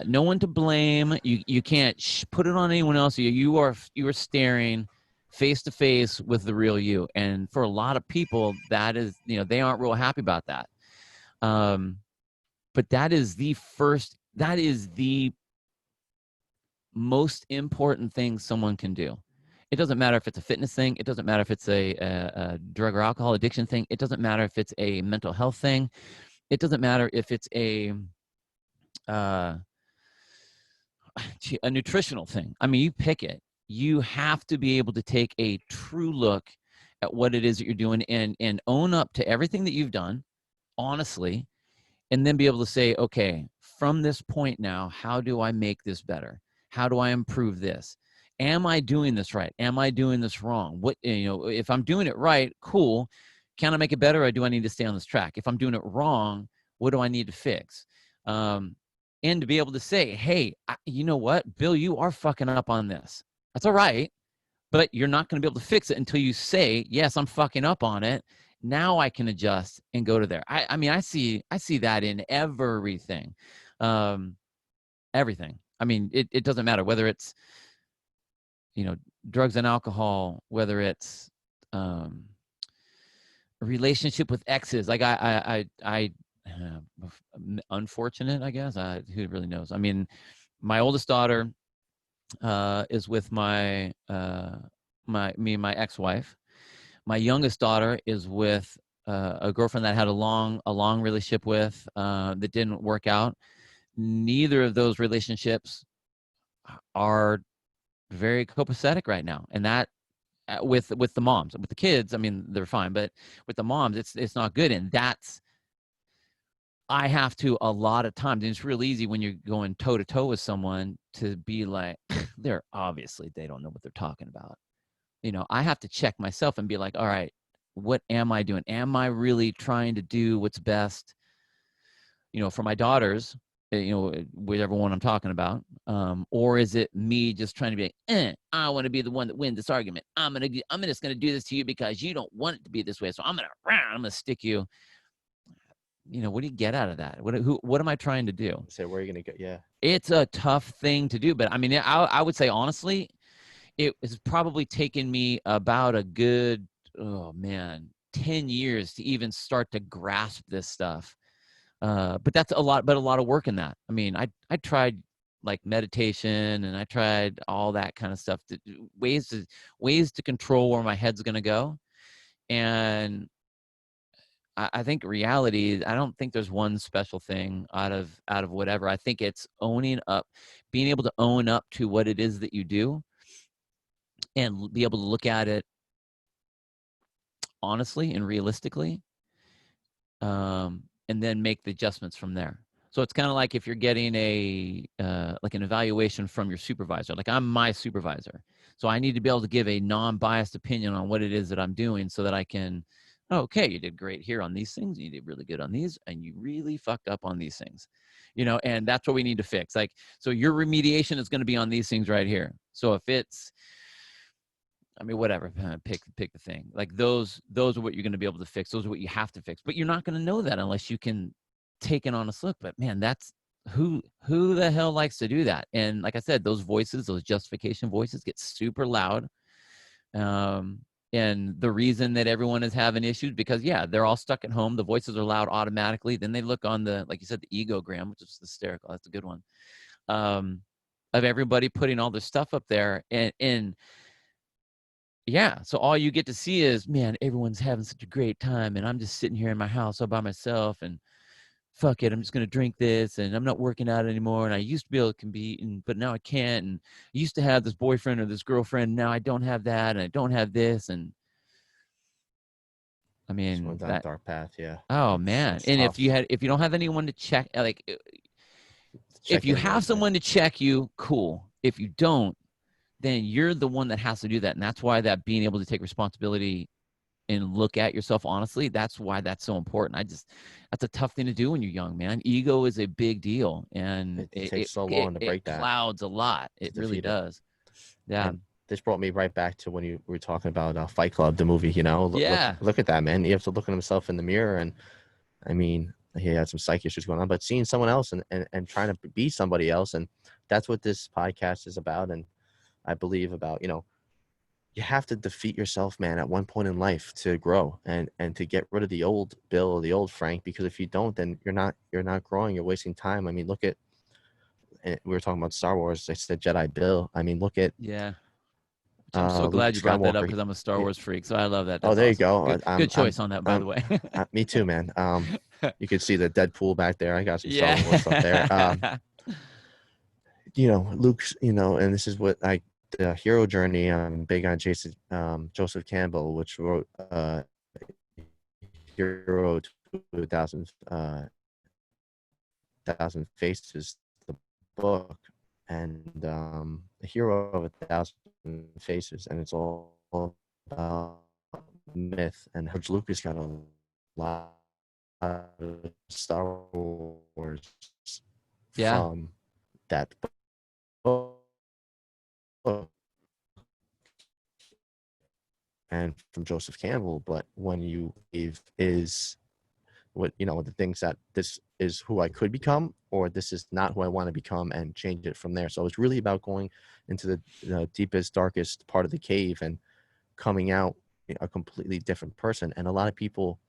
no one to blame. You can't put it on anyone else. You are staring face to face with the real you, and for a lot of people, that is, they aren't real happy about that. But that is the most important thing someone can do. It doesn't matter if it's a fitness thing. It doesn't matter if it's a drug or alcohol addiction thing. It doesn't matter if it's a mental health thing. It doesn't matter if it's a nutritional thing. I mean, you pick it. You have to be able to take a true look at what it is that you're doing, and own up to everything that you've done, honestly, and then be able to say, okay, from this point now, how do I make this better? How do I improve this? Am I doing this right? Am I doing this wrong? What, if I'm doing it right, cool. Can I make it better, or do I need to stay on this track? If I'm doing it wrong, what do I need to fix? And to be able to say, hey, you know what, Bill, you are fucking up on this. That's all right, but you're not going to be able to fix it until you say, yes, I'm fucking up on it. Now I can adjust and go to there. I mean, I see that in everything. Everything. I mean, it doesn't matter whether it's, drugs and alcohol, whether it's a relationship with exes. Like unfortunate, I guess. Who really knows? I mean, my oldest daughter is with my ex-wife. My youngest daughter is with a girlfriend that I had a long relationship with that didn't work out. Neither of those relationships are very copacetic right now, and that with the moms. With the kids, I mean, they're fine, but with the moms, it's not good. And that's, I have to, a lot of times, and it's real easy when you're going toe to toe with someone to be like, they don't know what they're talking about. I have to check myself and be like, all right, what am I doing? Am I really trying to do what's best, for my daughters, whichever one I'm talking about, or is it me just trying to be like, I want to be the one that wins this argument. I'm just gonna do this to you because you don't want it to be this way. So I'm gonna stick you. What do you get out of that? What am I trying to do? Say, where are you gonna go? Yeah, it's a tough thing to do, but I mean, I would say honestly, it has probably taken me about a good 10 years to even start to grasp this stuff. But that's a lot of work in that. I mean, I tried like meditation, and I tried all that kind of stuff, ways to control where my head's going to go. And I think reality, I don't think there's one special thing out of whatever. I think it's owning up, being able to own up to what it is that you do, and be able to look at it honestly and realistically, and then make the adjustments from there. So it's kind of like if you're getting like an evaluation from your supervisor. Like, I'm my supervisor, so I need to be able to give a non-biased opinion on what it is that I'm doing, so that I can, okay, you did great here on these things, you did really good on these, and you really fucked up on these things, and that's what we need to fix. Like, so your remediation is going to be on these things right here. So if it's, I mean, whatever, pick the thing. Like, those are what you're going to be able to fix. Those are what you have to fix. But you're not going to know that unless you can take an honest look. But man, that's who the hell likes to do that? And like I said, those voices, those justification voices, get super loud. And the reason that everyone is having issues, because they're all stuck at home. The voices are loud automatically. Then they look on the, like you said, the egogram, which is hysterical. That's a good one. Of everybody putting all their stuff up there, and so all you get to see is, man, everyone's having such a great time, and I'm just sitting here in my house all by myself, and fuck it, I'm just going to drink this, and I'm not working out anymore, and I used to be able to compete, but now I can't, and I used to have this boyfriend or this girlfriend, now I don't have that, and I don't have this, and I mean, went down a dark path, yeah. Oh, man. It's And tough. if you don't have anyone to check, like, if you have someone to check you, cool. If you don't, then you're the one that has to do that. And that's why that being able to take responsibility and look at yourself honestly, that's why that's so important. That's a tough thing to do when you're young, man. Ego is a big deal, and it takes so long to break that. It clouds a lot. It really does. Yeah. And this brought me right back to when you were talking about Fight Club, the movie. Look at that, man. You have to look at himself in the mirror, and I mean, he had some psych issues going on, but seeing someone else and trying to be somebody else, and that's what this podcast is about. And I believe about, you have to defeat yourself, man, at one point in life to grow and to get rid of the old Bill or the old Frank, because if you don't, then you're not growing. You're wasting time. I mean, look at, we were talking about Star Wars. I said Jedi Bill. I mean, look at. Yeah. I'm so glad you brought that up, because I'm a Star Wars freak, so I love that. That's there you awesome. go. Good choice on that, by the way. Me too, man. You can see the Deadpool back there. I got some Star Wars stuff there. Luke's, and this is what the hero journey. I'm big on Joseph Campbell, which wrote Hero 2000. 1,000 Faces, the book, and A Hero of 1,000 Faces, and it's all about myth. And George Lucas got a lot of Star Wars from that book and from Joseph Campbell. But when you is what the things that this is who I could become, or this is not who I want to become, and change it from there. So it's really about going into the deepest, darkest part of the cave and coming out a completely different person. And a lot of people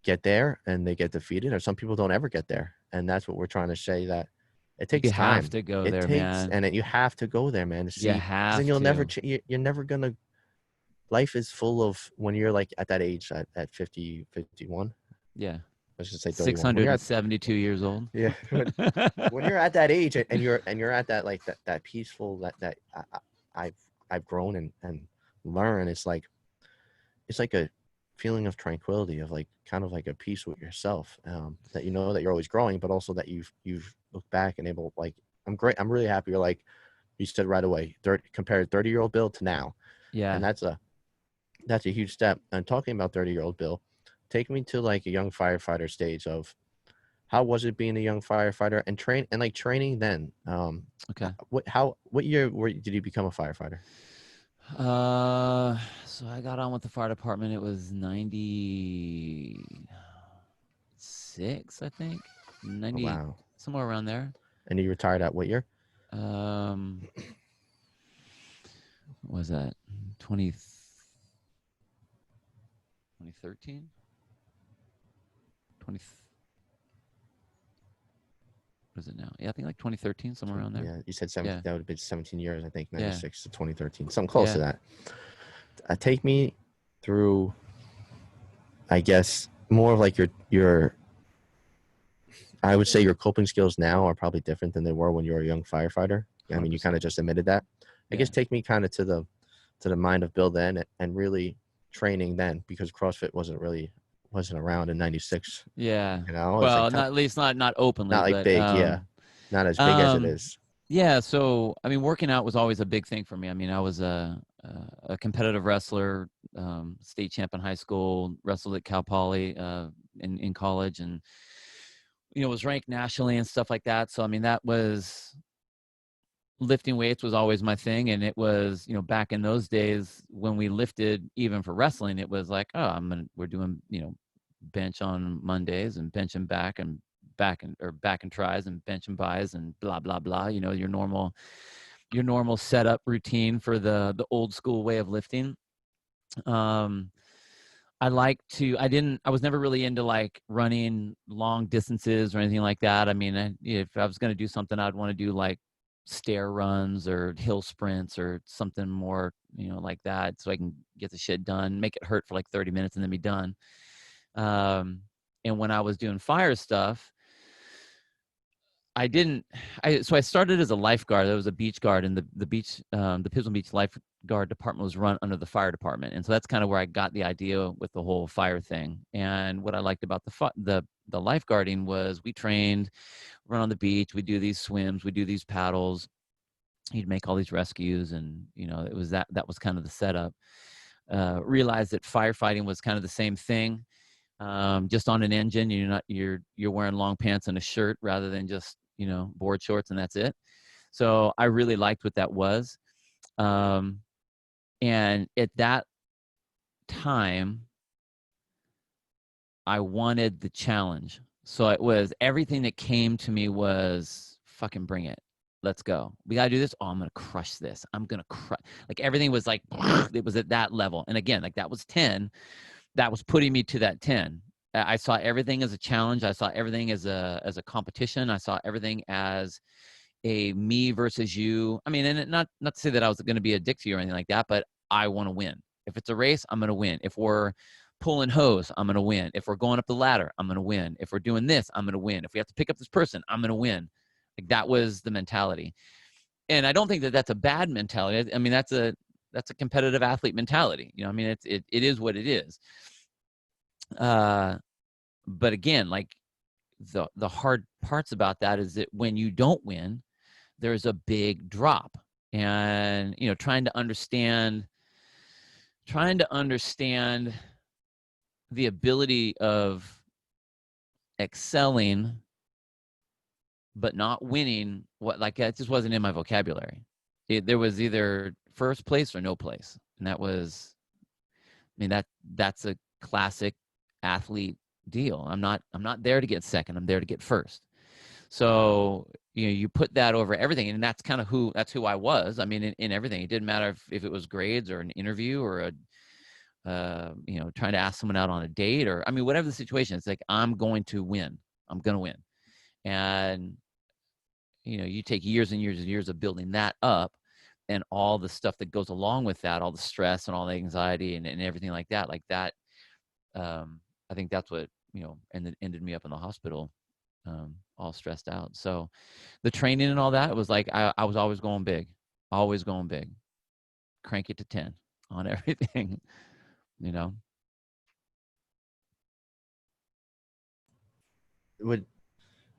get there and they get defeated, or some people don't ever get there. And that's what we're trying to say, that it takes time. You have to go there, man. And you have to go there, man, to see. You have then you'll to. never you're never gonna. Life is full of, when you're like at that age, at 50, 51. Yeah. Let's just say 31. 672 years old. Yeah. When you're at that age and you're at that, like that peaceful, that I've grown and learned, it's like a feeling of tranquility, of like kind of like a peace with yourself, that that you're always growing, but also that you've looked back and able, like, I'm really happy. You're like, you said right away, compared 30-year-old Bill to now. Yeah. And that's a huge step. And talking about 30-year-old Bill, take me to like a young firefighter stage of how was it being a young firefighter and training then. Okay. What year did you become a firefighter? So I got on with the fire department. It was 96, I think. 90, wow. Somewhere around there. And you retired at what year? What was that? 2013? What is it now? Yeah, I think like 2013, somewhere around there. Yeah, you said 17. Yeah. That would have been 17 years, I think, 96 to 2013, something close to that. Take me through, I guess, more of like your. I would say your coping skills now are probably different than they were when you were a young firefighter. 100%. I mean, you kind of just admitted that. I guess take me kind of to the mind of Bill then, and really training then, because CrossFit wasn't around in 96. Yeah. Well, like not at least not openly. Not like but, big, yeah. Not as big as it is. Yeah. So, I mean, working out was always a big thing for me. I mean, I was a competitive wrestler, state champ in high school, wrestled at Cal Poly in college, and was ranked nationally and stuff like that. So, I mean, that was, lifting weights was always my thing. And it was, back in those days when we lifted, even for wrestling, it was like, we're doing, bench on Mondays and bench and back and tries and bench and buys and blah, blah, blah, your normal setup routine for the old school way of lifting. I was never really into like running long distances or anything like that. I mean, if I was going to do something, I'd want to do like stair runs or hill sprints or something more, like that, so I can get the shit done, make it hurt for like 30 minutes and then be done. And when I was doing fire stuff, I started as a lifeguard. There was a beach guard, and the Pismo Beach lifeguard department was run under the fire department. And so that's kind of where I got the idea with the whole fire thing. And what I liked about the lifeguarding was we trained, run on the beach, we do these swims, we do these paddles, you'd make all these rescues. And, it was that was kind of the setup. Realized that firefighting was kind of the same thing. Just on an engine, you're wearing long pants and a shirt rather than just, board shorts, and that's it. So I really liked what that was. And at that time, I wanted the challenge. So it was, everything that came to me was, fucking bring it. Let's go. We got to do this. Oh, I'm going to crush this. I'm going to crush. Like, everything was like, it was at that level. And again, like, that was 10. That was putting me to that 10. I saw everything as a challenge. I saw everything as a competition. I saw everything as a me versus you. I mean, and not to say that I was going to be a dick to you or anything like that, but I want to win. If it's a race, I'm going to win. If we're pulling hose, I'm going to win. If we're going up the ladder, I'm going to win. If we're doing this, I'm going to win. If we have to pick up this person, I'm going to win. Like, that was the mentality. And I don't think that that's a bad mentality. I mean, that's a competitive athlete mentality. I mean, it is what it is. But again, like, the hard parts about that is that when you don't win, there's a big drop. And, trying to understand the ability of excelling but not winning, it just wasn't in my vocabulary. There was either first place or no place. And that was, that's a classic athlete deal. I'm not there to get second. I'm there to get first. So, you put that over everything, and that's kind of who I was. In everything. It didn't matter if it was grades or an interview or trying to ask someone out on a date or, whatever the situation. It's like, I'm going to win. I'm going to win. And, you take years and years and years of building that up and all the stuff that goes along with that, all the stress and all the anxiety and everything like that. I think that's what, ended me up in the hospital, all stressed out. So the training and all that, it was like, I was always going big, crank it to 10 on everything,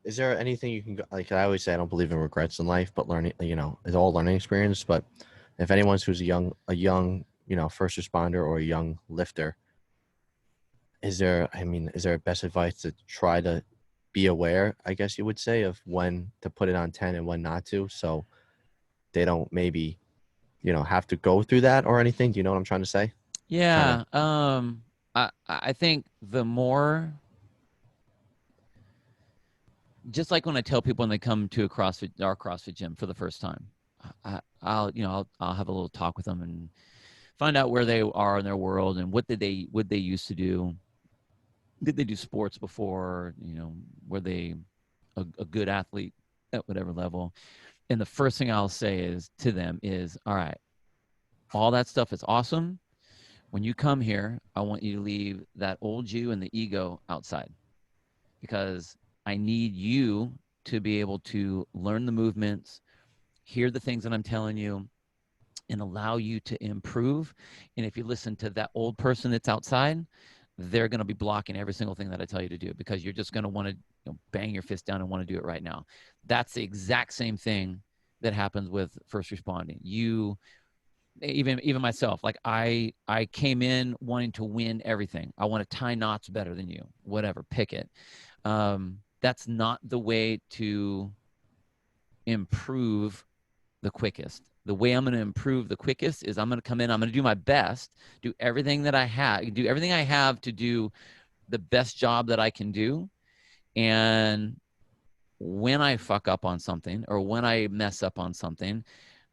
Is there anything you can go, like I always say, I don't believe in regrets in life, but learning, is all learning experience. But if anyone's who's a young, first responder or a young lifter, is there best advice to try to be aware, I guess you would say, of when to put it on 10 and when not to, so they don't maybe, have to go through that or anything? Do you know what I'm trying to say? Yeah. I think the more, just like when I tell people when they come to our CrossFit gym for the first time, I'll have a little talk with them and find out where they are in their world and what they used to do. Did they do sports before? Were they a good athlete at whatever level? And the first thing I'll say to them is, all right, all that stuff is awesome. When you come here, I want you to leave that old you and the ego outside, because I need you to be able to learn the movements, hear the things that I'm telling you, and allow you to improve. And if you listen to that old person that's outside, they're going to be blocking every single thing that I tell you to do, because you're just going to want to bang your fist down and want to do it right now. That's the exact same thing that happens with first responding. Even myself, like I came in wanting to win everything. I want to tie knots better than you, whatever, pick it. That's not the way to improve the quickest. The way I'm going to improve the quickest is I'm going to come in, I'm going to do my best, do everything I have to do the best job that I can do. And when I fuck up on something or when I mess up on something,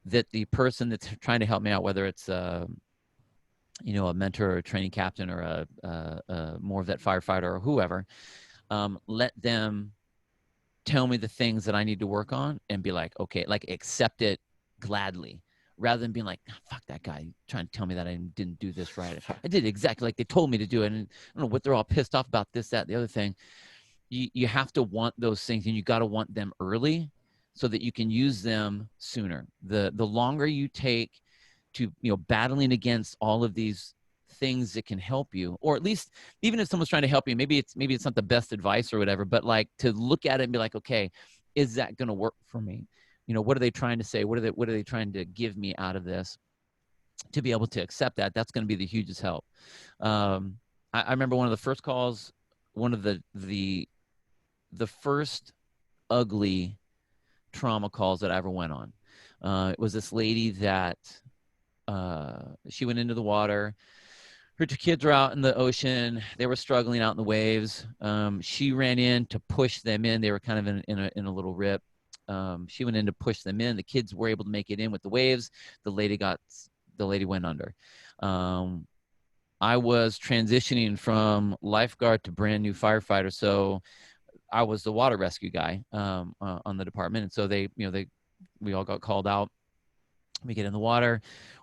that the person that's trying to help me out, whether it's a mentor or a training captain or a more vet firefighter or whoever, let them tell me the things that I need to work on and be like, okay, like accept it gladly, rather than being like, fuck that guy trying to tell me that I didn't do this right. I did exactly like they told me to do it. And I don't know what they're all pissed off about, this, that, the other thing. You have to want those things, and you got to want them early so that you can use them sooner. The longer you take to, battling against all of these things that can help you, or at least even if someone's trying to help you, maybe it's not the best advice or whatever, but like to look at it and be like, okay, is that going to work for me? What are they trying to say? What are they trying to give me out of this? To be able to accept that, that's going to be the hugest help. I remember one of the first calls, one of the first ugly trauma calls that I ever went on. It was this lady that she went into the water. Her two kids were out in the ocean. They were struggling out in the waves. She ran in to push them in. They were kind of in a little rip. She went in to push them in. The kids were able to make it in with the waves. The lady went under. I was transitioning from lifeguard to brand new firefighter, so I was the water rescue guy on the department. And so we all got called out. We get in the water.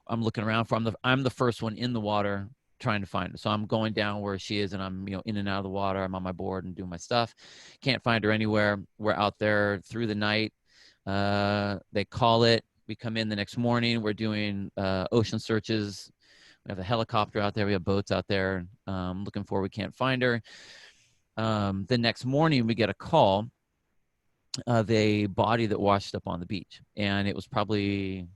I'm looking around I'm the first one in the water trying to find her. So I'm going down where she is, and I'm, in and out of the water. I'm on my board and doing my stuff. Can't find her anywhere. We're out there through the night. They call it. We come in the next morning. We're doing ocean searches. We have a helicopter out there. We have boats out there looking for her. We can't find her. The next morning we get a call of a body that washed up on the beach, and it was probably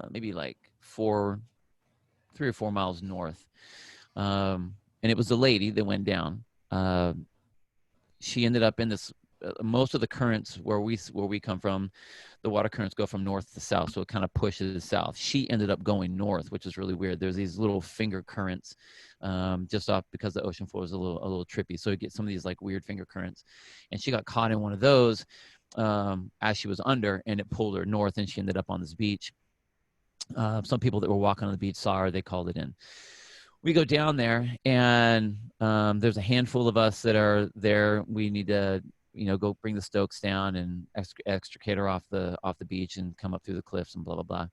maybe like 3 or 4 miles north. And it was a lady that went down. She ended up in this. Most of the currents where we come from, the water currents go from north to south, so it kind of pushes south. She ended up going north, which is really weird. There's these little finger currents, just off because the ocean floor is a little trippy, so you get some of these like weird finger currents. And she got caught in one of those as she was under, and it pulled her north, and she ended up on this beach. Some people that were walking on the beach saw her. They called it in. We go down there, and there's a handful of us that are there. We need to, go bring the Stokes down and extricate her off the beach and come up through the cliffs and blah, blah, blah.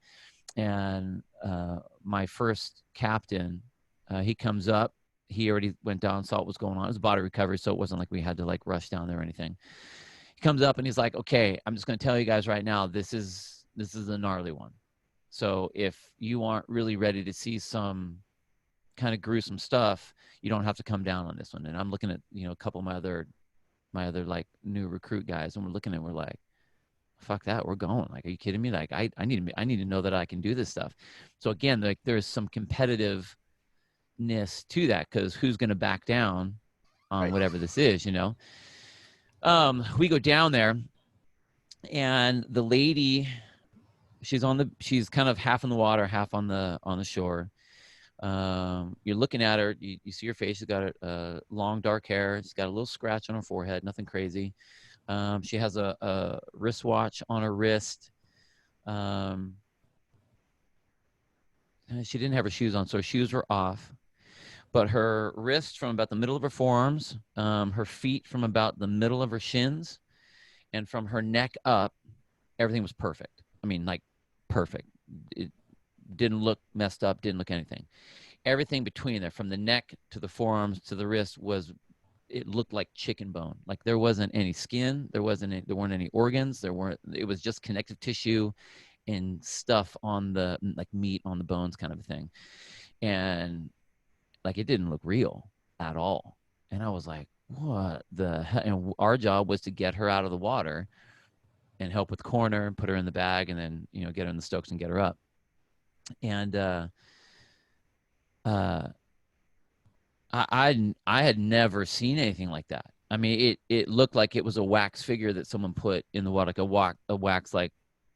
And my first captain, he comes up. He already went down, saw what was going on. It was body recovery, so it wasn't like we had to like rush down there or anything. He comes up and he's like, okay, I'm just going to tell you guys right now, this is a gnarly one. So if you aren't really ready to see some kind of gruesome stuff, you don't have to come down on this one. And I'm looking at, a couple of my other like new recruit guys, and we're looking at, we're like, fuck that, we're going. Like, are you kidding me? Like, I need to know that I can do this stuff. So again, like there's some competitiveness to that, because who's going to back down on whatever this is, we go down there, and the lady, she's kind of half in the water, half on the shore. You're looking at her, you see her face. She's got long dark hair. She's got a little scratch on her forehead, nothing crazy. She has a wristwatch on her wrist. She didn't have her shoes on, so her shoes were off. But her wrist from about the middle of her forearms, her feet from about the middle of her shins, and from her neck up, everything was perfect. I mean, like, perfect. It didn't look messed up, didn't look anything. Everything between there, from the neck to the forearms to the wrist, it looked like chicken bone. Like there wasn't any skin, there weren't any organs, it was just connective tissue and stuff on the, like, meat on the bones kind of a thing. And like, it didn't look real at all. And I was like, what the hell? And our job was to get her out of the water and help with corner and put her in the bag, and then, get her in the Stokes and get her up. And I had never seen anything like that. I mean, it looked like it was a wax figure that someone put in the water, like a wax like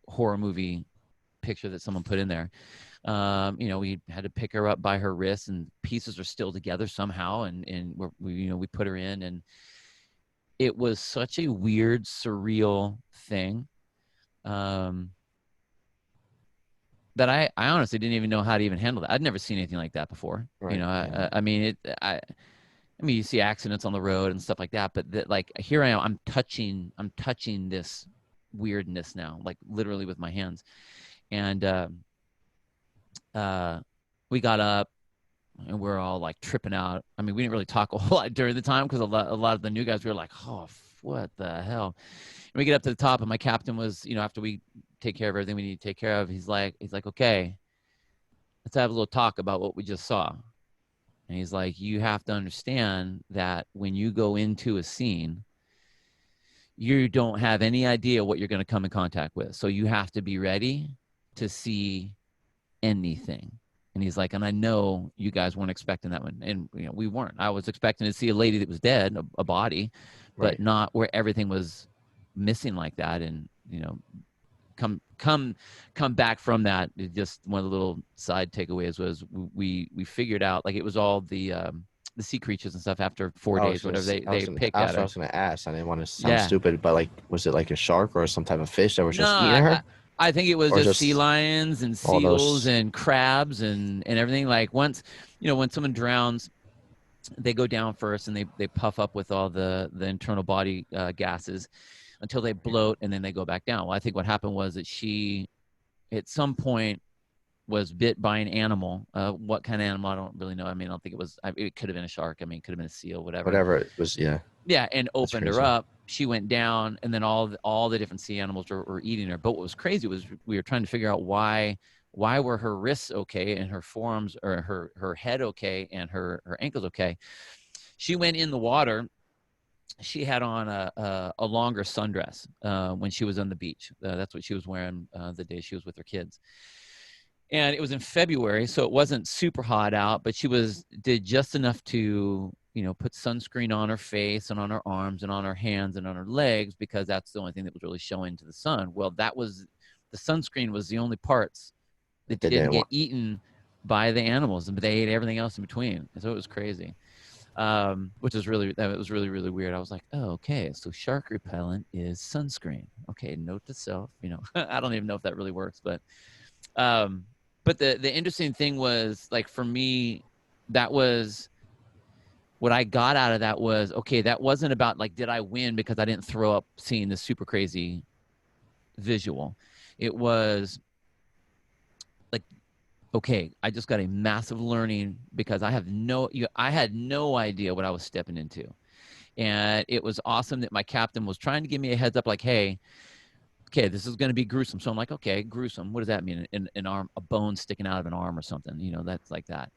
horror movie picture that someone put in there. We had to pick her up by her wrists, and pieces are still together somehow, and we put her in, and it was such a weird, surreal thing. That I honestly didn't even know how to even handle that. I'd never seen anything like that before. Right. I mean, you see accidents on the road and stuff like that, but like, here I am, I'm touching this weirdness now, like literally with my hands. And we got up, and we're all like tripping out. I mean, we didn't really talk a whole lot during the time, because a lot of the new guys were like, oh, what the hell? And we get up to the top, and my captain was, after we take care of everything we need to take care of, he's like, okay, let's have a little talk about what we just saw. And he's like, you have to understand that when you go into a scene, you don't have any idea what you're going to come in contact with. So you have to be ready to see anything. And he's like, and I know you guys weren't expecting that one. And we weren't. I was expecting to see a lady that was dead, a body, but not where everything was missing like that. And, come back from that. Just one of the little side takeaways was we figured out, like, it was all the sea creatures and stuff after 4 days, whatever they picked at her. I was going to ask. I didn't want to sound stupid, but like, was it like a shark or some type of fish that was just eating her? I think it was just sea lions and seals and crabs and everything. Like, once, when someone drowns, they go down first, and they puff up with all the internal body gases until they bloat, and then they go back down. Well, I think what happened was that she, at some point, was bit by an animal. What kind of animal, I don't really know. I mean, I don't think it was, it could have been a shark. I mean, it could have been a seal, whatever it was. Yeah, and opened her up. She went down, and then all the different sea animals were eating her. But what was crazy was we were trying to figure out why were her wrists okay, and her forearms, or her head okay, and her ankles okay. she went in the water. She had on a longer sundress when she was on the beach. That's what she was wearing the day she was with her kids. And it was in February, so it wasn't super hot out, but she did just enough to, put sunscreen on her face and on her arms and on her hands and on her legs, because that's the only thing that was really showing to the sun. Well, the sunscreen was the only parts that didn't get eaten by the animals, but they ate everything else in between. So it was crazy. Which was really really weird. I was like, oh, okay, so shark repellent is sunscreen. Okay, note to self. I don't even know if that really works, but the interesting thing was, like, for me, that was what I got out of that was, okay, that wasn't about, like, did I win because I didn't throw up seeing this super crazy visual. It was like, okay, I just got a massive learning because I had no idea what I was stepping into. And it was awesome that my captain was trying to give me a heads up, like, hey, okay, this is going to be gruesome. So I'm like, okay, gruesome. What does that mean? An arm, a bone sticking out of an arm or something, that's like that.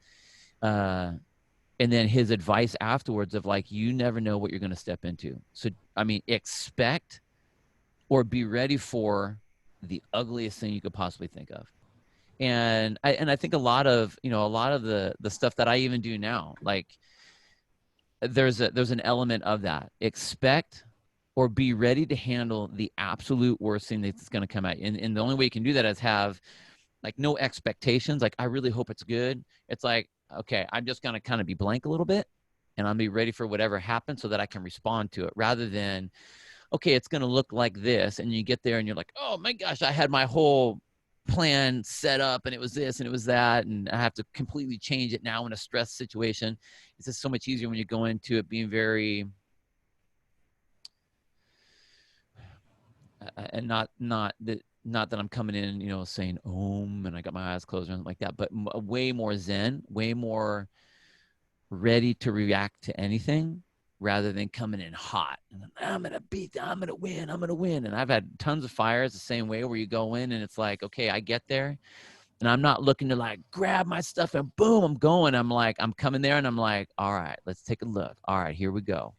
And then his advice afterwards of, like, you never know what you're going to step into. So, I mean, expect or be ready for the ugliest thing you could possibly think of. And I think a lot of the stuff that I even do now, like, there's an element of that. Expect or be ready to handle the absolute worst thing that's going to come at you. And the only way you can do that is have, like, no expectations. Like, I really hope it's good. It's like, okay, I'm just going to kind of be blank a little bit, and I'll be ready for whatever happens so that I can respond to it, rather than, okay, it's going to look like this. And you get there and you're like, oh my gosh, I had my whole plan set up and it was this and it was that, and I have to completely change it now in a stress situation. It's just so much easier when you go into it being very and not that I'm coming in, saying Om and I got my eyes closed or anything like that, but way more zen, way more ready to react to anything, rather than coming in hot. And I'm going to win. And I've had tons of fires the same way, where you go in and it's like, okay, I get there and I'm not looking to, like, grab my stuff and boom, I'm going. I'm like, I'm coming there and I'm like, all right, let's take a look. All right, here we go.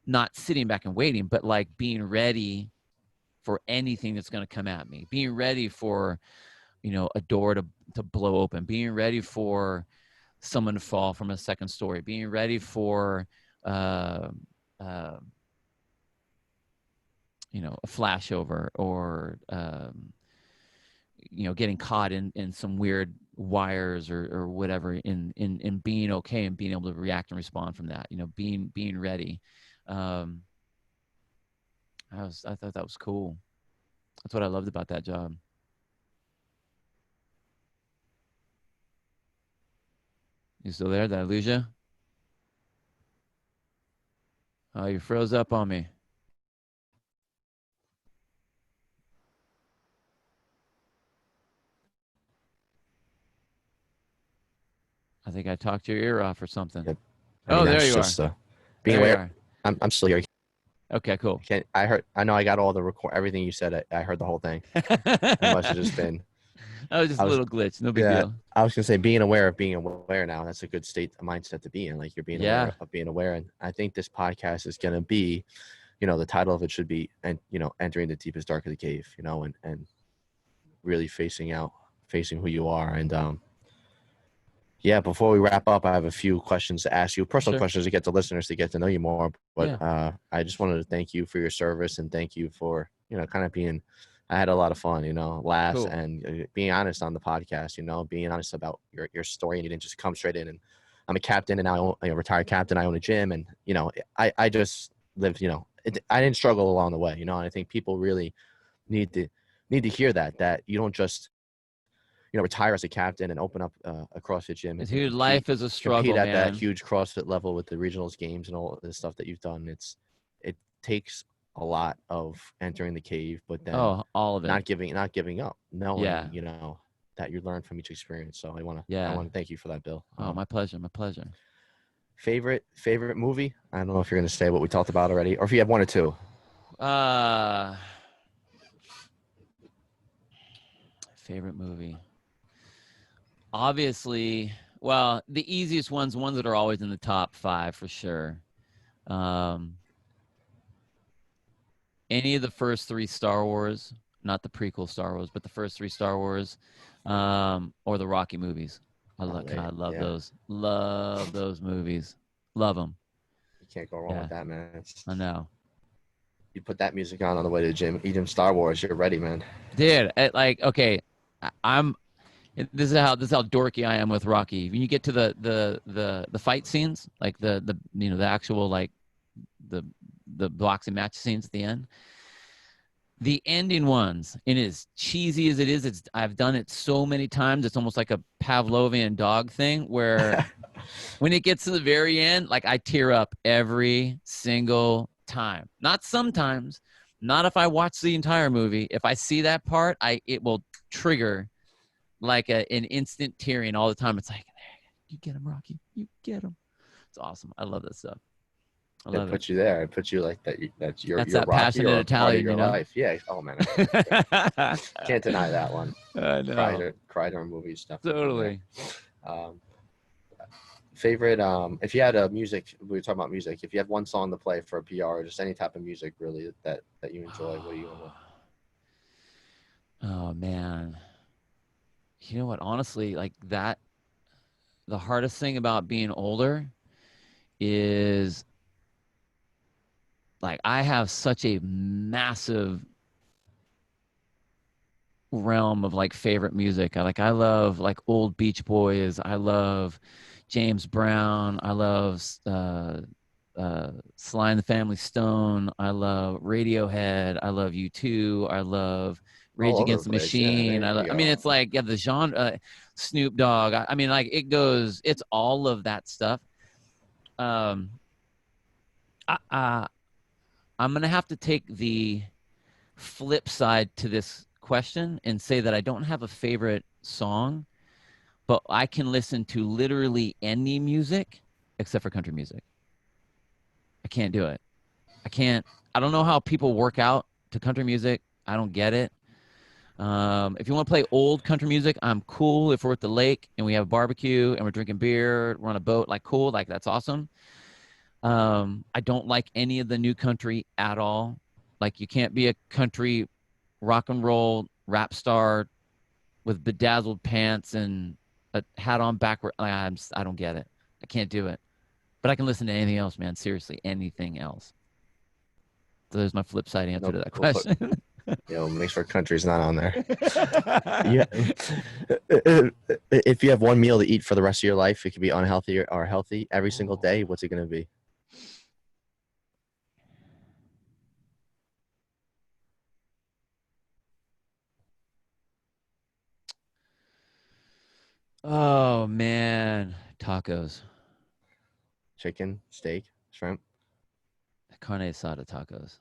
Not sitting back and waiting, but, like, being ready for anything that's going to come at me, being ready for, a door to blow open, being ready for someone to fall from a second story, being ready for, a flashover, or, getting caught in some weird wires or whatever, in being okay and being able to react and respond from that, being ready. I thought that was cool. That's what I loved about that job. You still there? Did I lose you? Oh, you froze up on me. I think I talked your ear off or something. Yep. There you are. Being aware. I'm still here. Okay, cool. I know I got all the everything you said. I heard the whole thing. It must have just been. That was just a little glitch. No big deal. I was gonna say, being aware of being aware now. That's a good mindset to be in. Like, you're being aware of being aware. And I think this podcast is gonna be, the title of it should be, and entering the deepest dark of the cave. And really facing who you are. And before we wrap up, I have a few questions to ask you, personal questions to get the listeners to get to know you more. But I just wanted to thank you for your service, and thank you for, kind of being, I had a lot of fun, laughs, cool. And being honest on the podcast, being honest about your story, and you didn't just come straight in. And I'm a captain, and now I'm a retired captain. I own a gym, and, I just lived, I didn't struggle along the way, and I think people really need to hear that you don't just, retire as a captain and open up a CrossFit gym. Dude, life is a struggle, compete at man. that huge CrossFit level with the regionals games and all the stuff that you've done. It takes a lot of entering the cave, but then all of it, not giving up, knowing that you learn from each experience. So I want to thank you for that, Bill. My pleasure. Favorite movie? I don't know if you're going to say what we talked about already, or if you have one or two. Favorite movie. Obviously, well, the easiest ones that are always in the top 5 for sure. Any of the first 3 Star Wars, not the prequel Star Wars, but the first 3 Star Wars, or the Rocky movies. I love those. Love those movies. Love them. You can't go wrong with that, man. I know. You put that music on the way to the gym, eat them Star Wars, you're ready, man. Dude, okay, this is how dorky I am with Rocky. When you get to the fight scenes, like the actual like the boxing match scenes at the end, the ending ones, and as cheesy as it is, I've done it so many times, it's almost like a Pavlovian dog thing where when it gets to the very end, like I tear up every single time. Not sometimes, not if I watch the entire movie. If I see that part, it will trigger like an instant tearing all the time. It's like, you get him, Rocky. You get him. It's awesome. I love that stuff. I love it. Puts you there. It puts you like that. That's your that Rocky passionate or Italian, part of your life. Yeah. Oh man, can't deny that one. I know. Cried during movie stuff. Totally. Favorite, if you had a music, we were talking about music, if you had one song to play for a PR or just any type of music really that you enjoy, what do you want? Oh man, you know what, honestly, like that, the hardest thing about being older is like I have such a massive realm of like favorite music. I love like old Beach Boys. I love James Brown. I love Sly and the Family Stone. I love Radiohead. I love U2. I love Rage Against the Machine. Yeah, I mean, it's like the genre, Snoop Dogg. I mean, like it goes. It's all of that stuff. I'm gonna have to take the flip side to this question and say that I don't have a favorite song, but I can listen to literally any music except for country music. I can't do it. I don't know how people work out to country music. I don't get it. If you want to play old country music, I'm cool. If we're at the lake and we have a barbecue and we're drinking beer, we're on a boat, like cool, like that's awesome. I don't like any of the new country at all. Like you can't be a country rock and roll rap star with bedazzled pants and a hat on backward. I don't get it. I can't do it. But I can listen to anything else, man. Seriously, anything else. So there's my flip side answer to that question. Makes for country's not on there. Yeah. If you have one meal to eat for the rest of your life, it could be unhealthy or healthy every single day. What's it going to be? Oh man, tacos. Chicken, steak, shrimp. Carne asada tacos.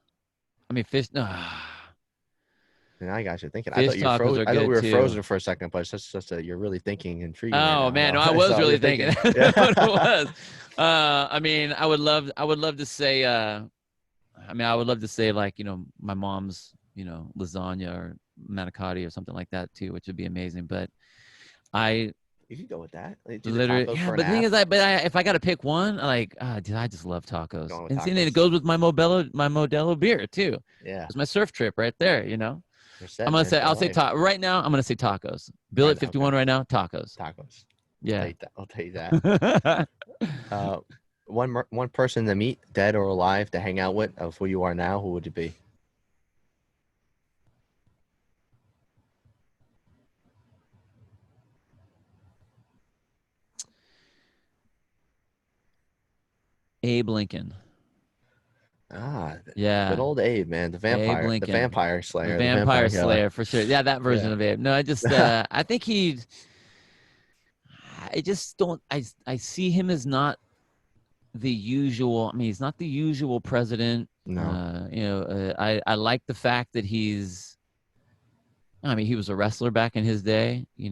I mean, fish. No. And I got you thinking. Fish I thought you were frozen. I thought we were too. frozen for a second, but it's just you're really thinking, intriguing. Oh man, no, I was really thinking. That's what it was. I mean, I would love to say. I would love to say like my mom's lasagna or manicotti or something like that too, which would be amazing. But you could go with that. Literally, yeah. But the thing is, if I got to pick one, dude, I just love tacos. And see, it goes with my Modelo beer too. Yeah, it's my surf trip right there. Set, I'm gonna say I'll say right now. I'm gonna say tacos. Bill at 51 right now. Tacos. Tacos. Yeah, I'll take that. One person to meet, dead or alive, to hang out with of who you are now. Who would it be? Abe Lincoln. Yeah. Good old Abe, man. The vampire slayer. The vampire slayer for sure. Yeah, that version of Abe. No, I just I think I see him as not the usual. I mean, he's not the usual president. No. I like the fact that he was a wrestler back in his day, he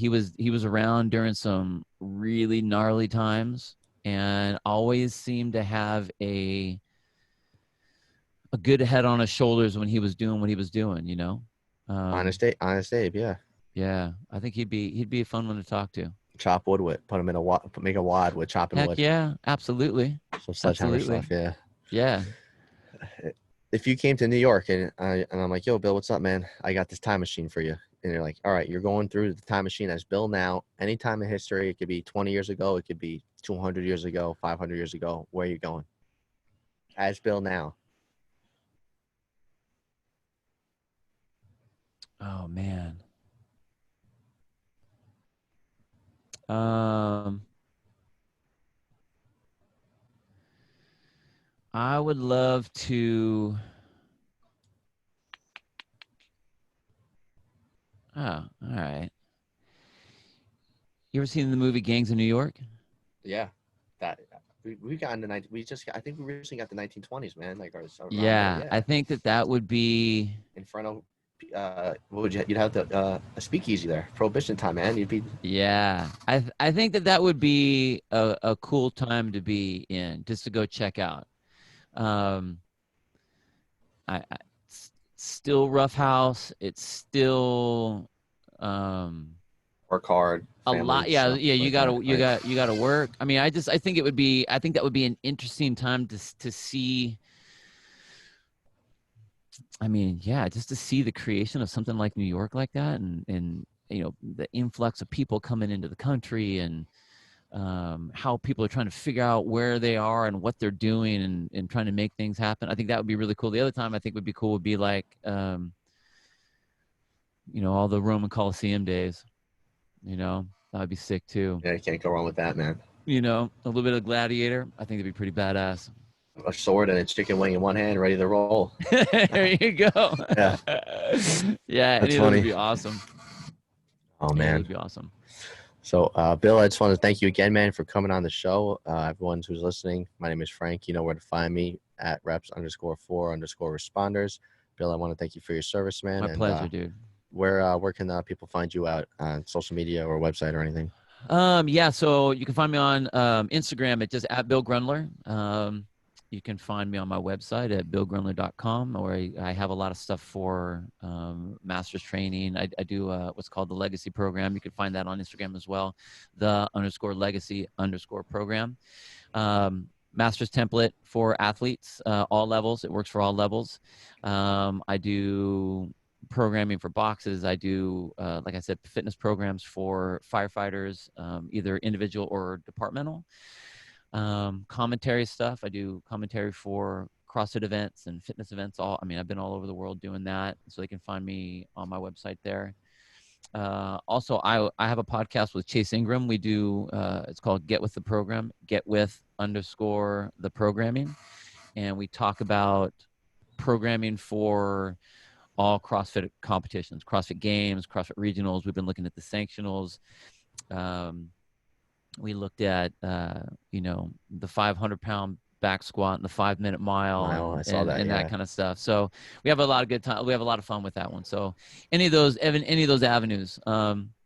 was around during some really gnarly times and always seemed to have a good head on his shoulders when he was doing what he was doing, Honest Abe, yeah. Yeah, I think he'd be a fun one to talk to. chop wood with, put them in a wad, make a wad with chopping Heck wood. yeah, absolutely. Some sledgehammer Absolutely. stuff, yeah. Yeah. If you came to New York and I'm like, yo, Bill, what's up, man? I got this time machine for you. And you're like, all right, you're going through the time machine as Bill now. Any time in history, it could be 20 years ago, it could be 200 years ago, 500 years ago. Where are you going? As Bill now. Oh man. I would love to. Oh, all right. You ever seen the movie Gangs of New York? Yeah, that we got in the I think we recently got the 1920s, man. Like Yeah, I think that would be Inferno. What would you'd have a speakeasy there, Prohibition time, man. You'd be. Yeah, I think that would be a cool time to be in, just to go check out. It's still rough house. It's still Work hard. A lot. Yeah. You gotta work. I mean, I think that would be an interesting time to see. I mean, yeah, just to see the creation of something like New York like that, and the influx of people coming into the country, and how people are trying to figure out where they are and what they're doing, and trying to make things happen. I think that would be really cool. The other time I think would be cool would be like all the Roman Colosseum days. That would be sick too. Yeah, you can't go wrong with that, man. A little bit of Gladiator. I think it'd be pretty badass. A sword and a chicken wing in one hand, ready to roll. There you go. Yeah. Yeah, that's funny. It'd be awesome. Oh, man. It'd be awesome. So, Bill, I just want to thank you again, man, for coming on the show. Everyone who's listening, my name is Frank. You know where to find me at reps_4_responders. Bill, I want to thank you for your service, man. My pleasure, dude. Where can people find you out on social media or website or anything? Yeah, so you can find me on Instagram at just @BillGrundler. You can find me on my website at billgrundler.com, or I have a lot of stuff for master's training. I do what's called the Legacy Program. You can find that on Instagram as well, _legacy_program. Master's template for athletes, all levels. It works for all levels. I do programming for boxes. I do, like I said, fitness programs for firefighters, either individual or departmental. Commentary stuff. I do commentary for CrossFit events and fitness events. I've been all over the world doing that, so they can find me on my website there. Also, I have a podcast with Chase Ingram. We do, it's called Get With the Program, _the programming. And we talk about programming for all CrossFit competitions, CrossFit Games, CrossFit Regionals. We've been looking at the sanctionals. We looked at, the 500-pound back squat and the 5-minute mile, and that kind of stuff. So we have a lot of good time. We have a lot of fun with that one. So any of those avenues,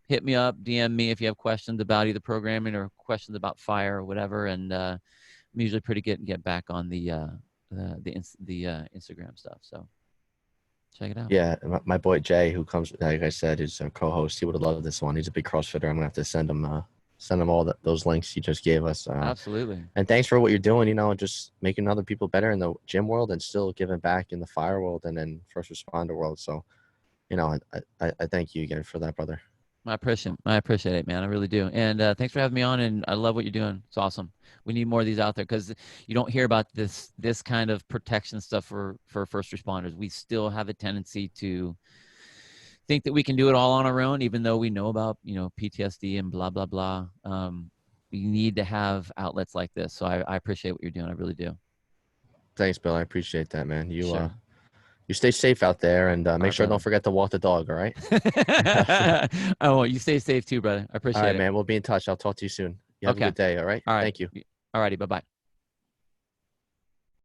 hit me up, DM me if you have questions about either programming or questions about fire or whatever. And I'm usually pretty good and get back on the Instagram stuff. So check it out. Yeah, my boy Jay, who comes, like I said, is a co-host. He would have loved this one. He's a big CrossFitter. I'm gonna have to send him all those links you just gave us. Absolutely. And thanks for what you're doing. Just making other people better in the gym world and still giving back in the fire world and then first responder world. So, I thank you again for that, brother. I appreciate it, man. I really do. And thanks for having me on. And I love what you're doing. It's awesome. We need more of these out there because you don't hear about this kind of protection stuff for first responders. We still have a tendency to think that we can do it all on our own, even though we know about, PTSD and blah, blah, blah. We need to have outlets like this. So I appreciate what you're doing. I really do. Thanks, Bill. I appreciate that, man. Sure. You stay safe out there and make sure don't forget to walk the dog. All right. Oh, you stay safe too, brother. I appreciate it. All right, man. We'll be in touch. I'll talk to you soon. You have a good day. All right. All right. Thank you. All righty. Bye-bye.